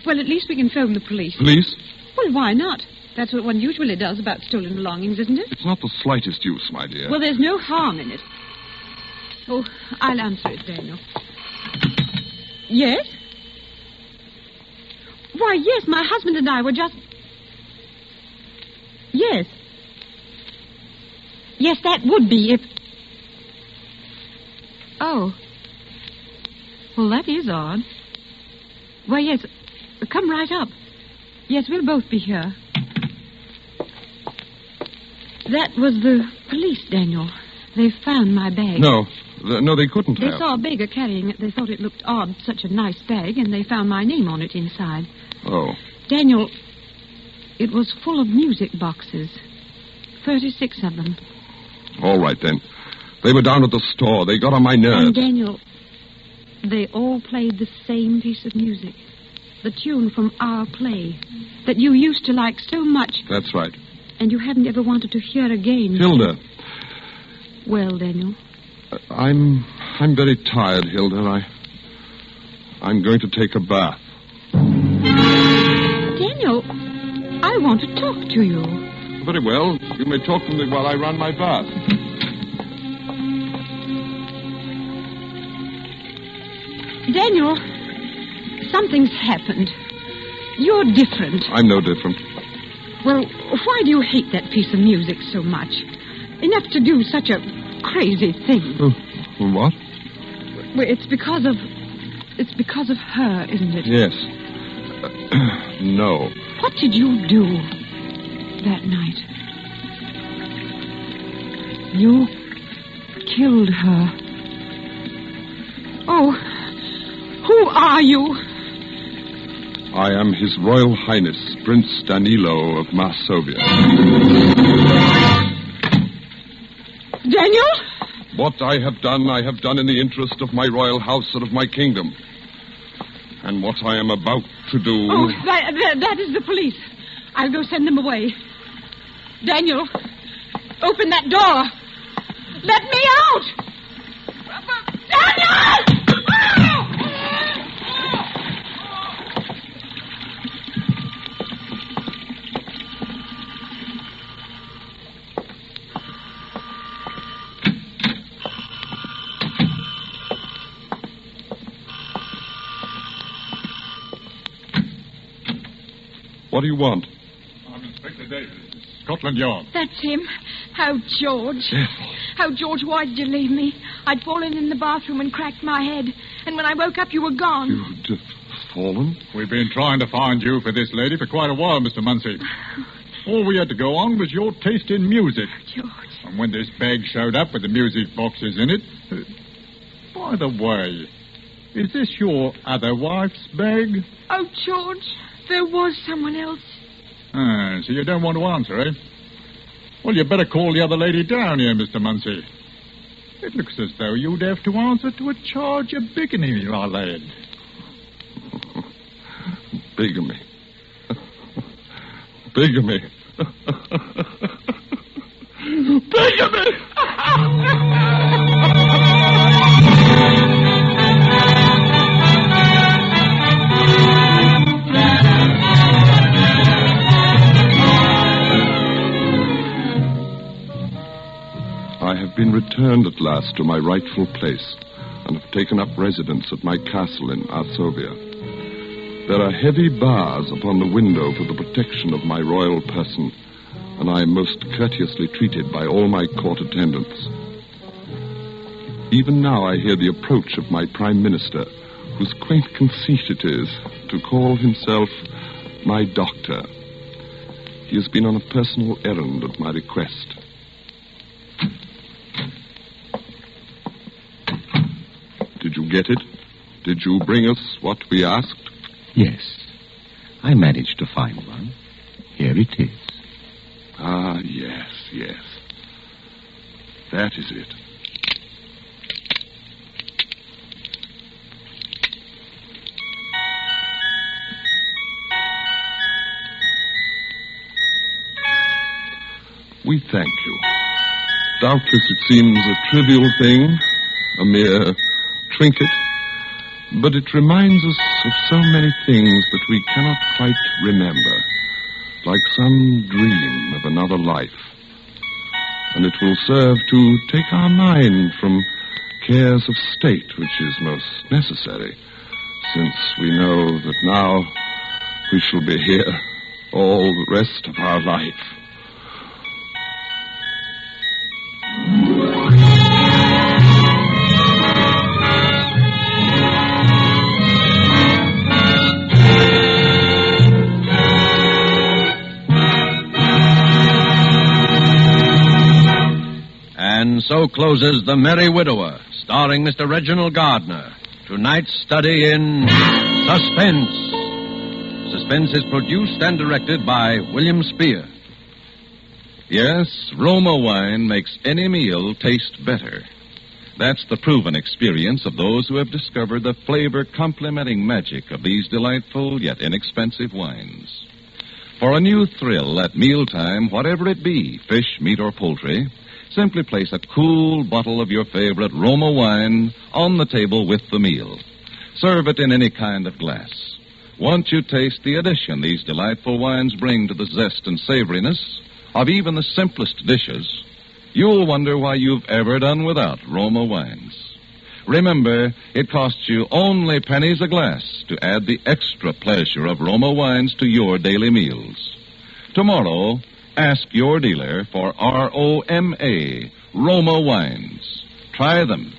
Well, at least we can phone the police. Police? Well, why not? That's what one usually does about stolen belongings, isn't it? It's not the slightest use, my dear. Well, there's no harm in it. Oh, I'll answer it, Daniel. Yes? Why, yes, my husband and I were just... Yes. Yes, that would be if... Oh. Well, that is odd. Well, yes, come right up. Yes, we'll both be here. That was the police, Daniel. They found my bag. No, they couldn't They have. saw a beggar carrying it. They thought it looked odd, such a nice bag, and they found my name on it inside. Oh. Daniel, it was full of music boxes. 36 of them. All right, then. They were down at the store. They got on my nerves. And, Daniel, they all played the same piece of music. The tune from our play that you used to like so much. That's right. And you hadn't ever wanted to hear again. Hilda. Well, Daniel? I'm very tired, Hilda. I'm going to take a bath. Daniel, I want to talk to you. Very well. You may talk to me while I run my bath. Daniel, something's happened. You're different. I'm no different. Well, why do you hate that piece of music so much? Enough to do such a crazy thing. What? Well, it's because of her, isn't it? Yes. No. What did you do that night? You killed her. Oh, who are you? I am His Royal Highness, Prince Danilo of Masovia. Daniel? What I have done in the interest of my royal house and of my kingdom. And what I am about to do... Oh, that is the police. I'll go send them away. Daniel, open that door. Let me out! Daniel! What do you want? I'm Inspector Davis, Scotland Yard. That's him. Oh, George. Oh, George, why did you leave me? I'd fallen in the bathroom and cracked my head. And when I woke up, you were gone. You'd fallen? We've been trying to find you for this lady for quite a while, Mr. Muncie. All we had to go on was your taste in music. George. And when this bag showed up with the music boxes in it... by the way, Is this your other wife's bag? Oh, George, there was someone else. Ah, so you don't want to answer, eh? Well, you better call the other lady down here, Mr. Munsey. It looks as though you'd have to answer to a charge of bigamy, my lad. Bigamy. Bigamy. Bigamy! I have been returned at last to my rightful place and have taken up residence at my castle in Arsovia. There are heavy bars upon the window for the protection of my royal person, and I am most courteously treated by all my court attendants. Even now I hear the approach of my prime minister, whose quaint conceit it is to call himself my doctor. He has been on a personal errand at my request. Did you get it? Did you bring us what we asked? Yes. I managed to find one. Here it is. Ah, yes, yes. That is it. We thank you. Doubtless it seems a trivial thing, a mere trinket, but it reminds us of so many things that we cannot quite remember, like some dream of another life. And it will serve to take our mind from cares of state, which is most necessary, since we know that now we shall be here all the rest of our life. And so closes The Merry Widower, starring Mr. Reginald Gardner. Tonight's study in Suspense. Suspense is produced and directed by William Spear. Yes, Roma wine makes any meal taste better. That's the proven experience of those who have discovered the flavor complementing magic of these delightful yet inexpensive wines. For a new thrill at mealtime, whatever it be, fish, meat, or poultry, simply place a cool bottle of your favorite Roma wine on the table with the meal. Serve it in any kind of glass. Once you taste the addition these delightful wines bring to the zest and savoriness of even the simplest dishes, you'll wonder why you've ever done without Roma wines. Remember, it costs you only pennies a glass to add the extra pleasure of Roma wines to your daily meals. Tomorrow, ask your dealer for R-O-M-A, Roma wines. Try them,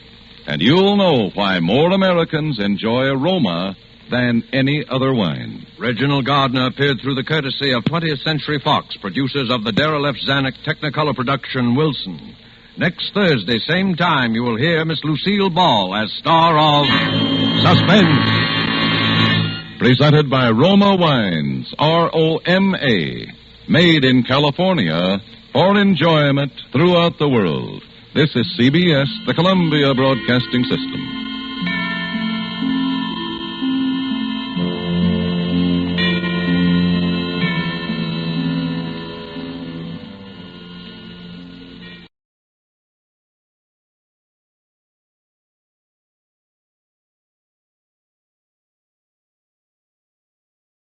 and you'll know why more Americans enjoy Roma than any other wine. Reginald Gardner appeared through the courtesy of 20th Century Fox, producers of the Darrell F. Zanuck Technicolor production Wilson. Next Thursday, same time, you will hear Miss Lucille Ball as star of Suspense. Presented by Roma Wines, R-O-M-A. Made in California for enjoyment throughout the world. This is CBS, the Columbia Broadcasting System.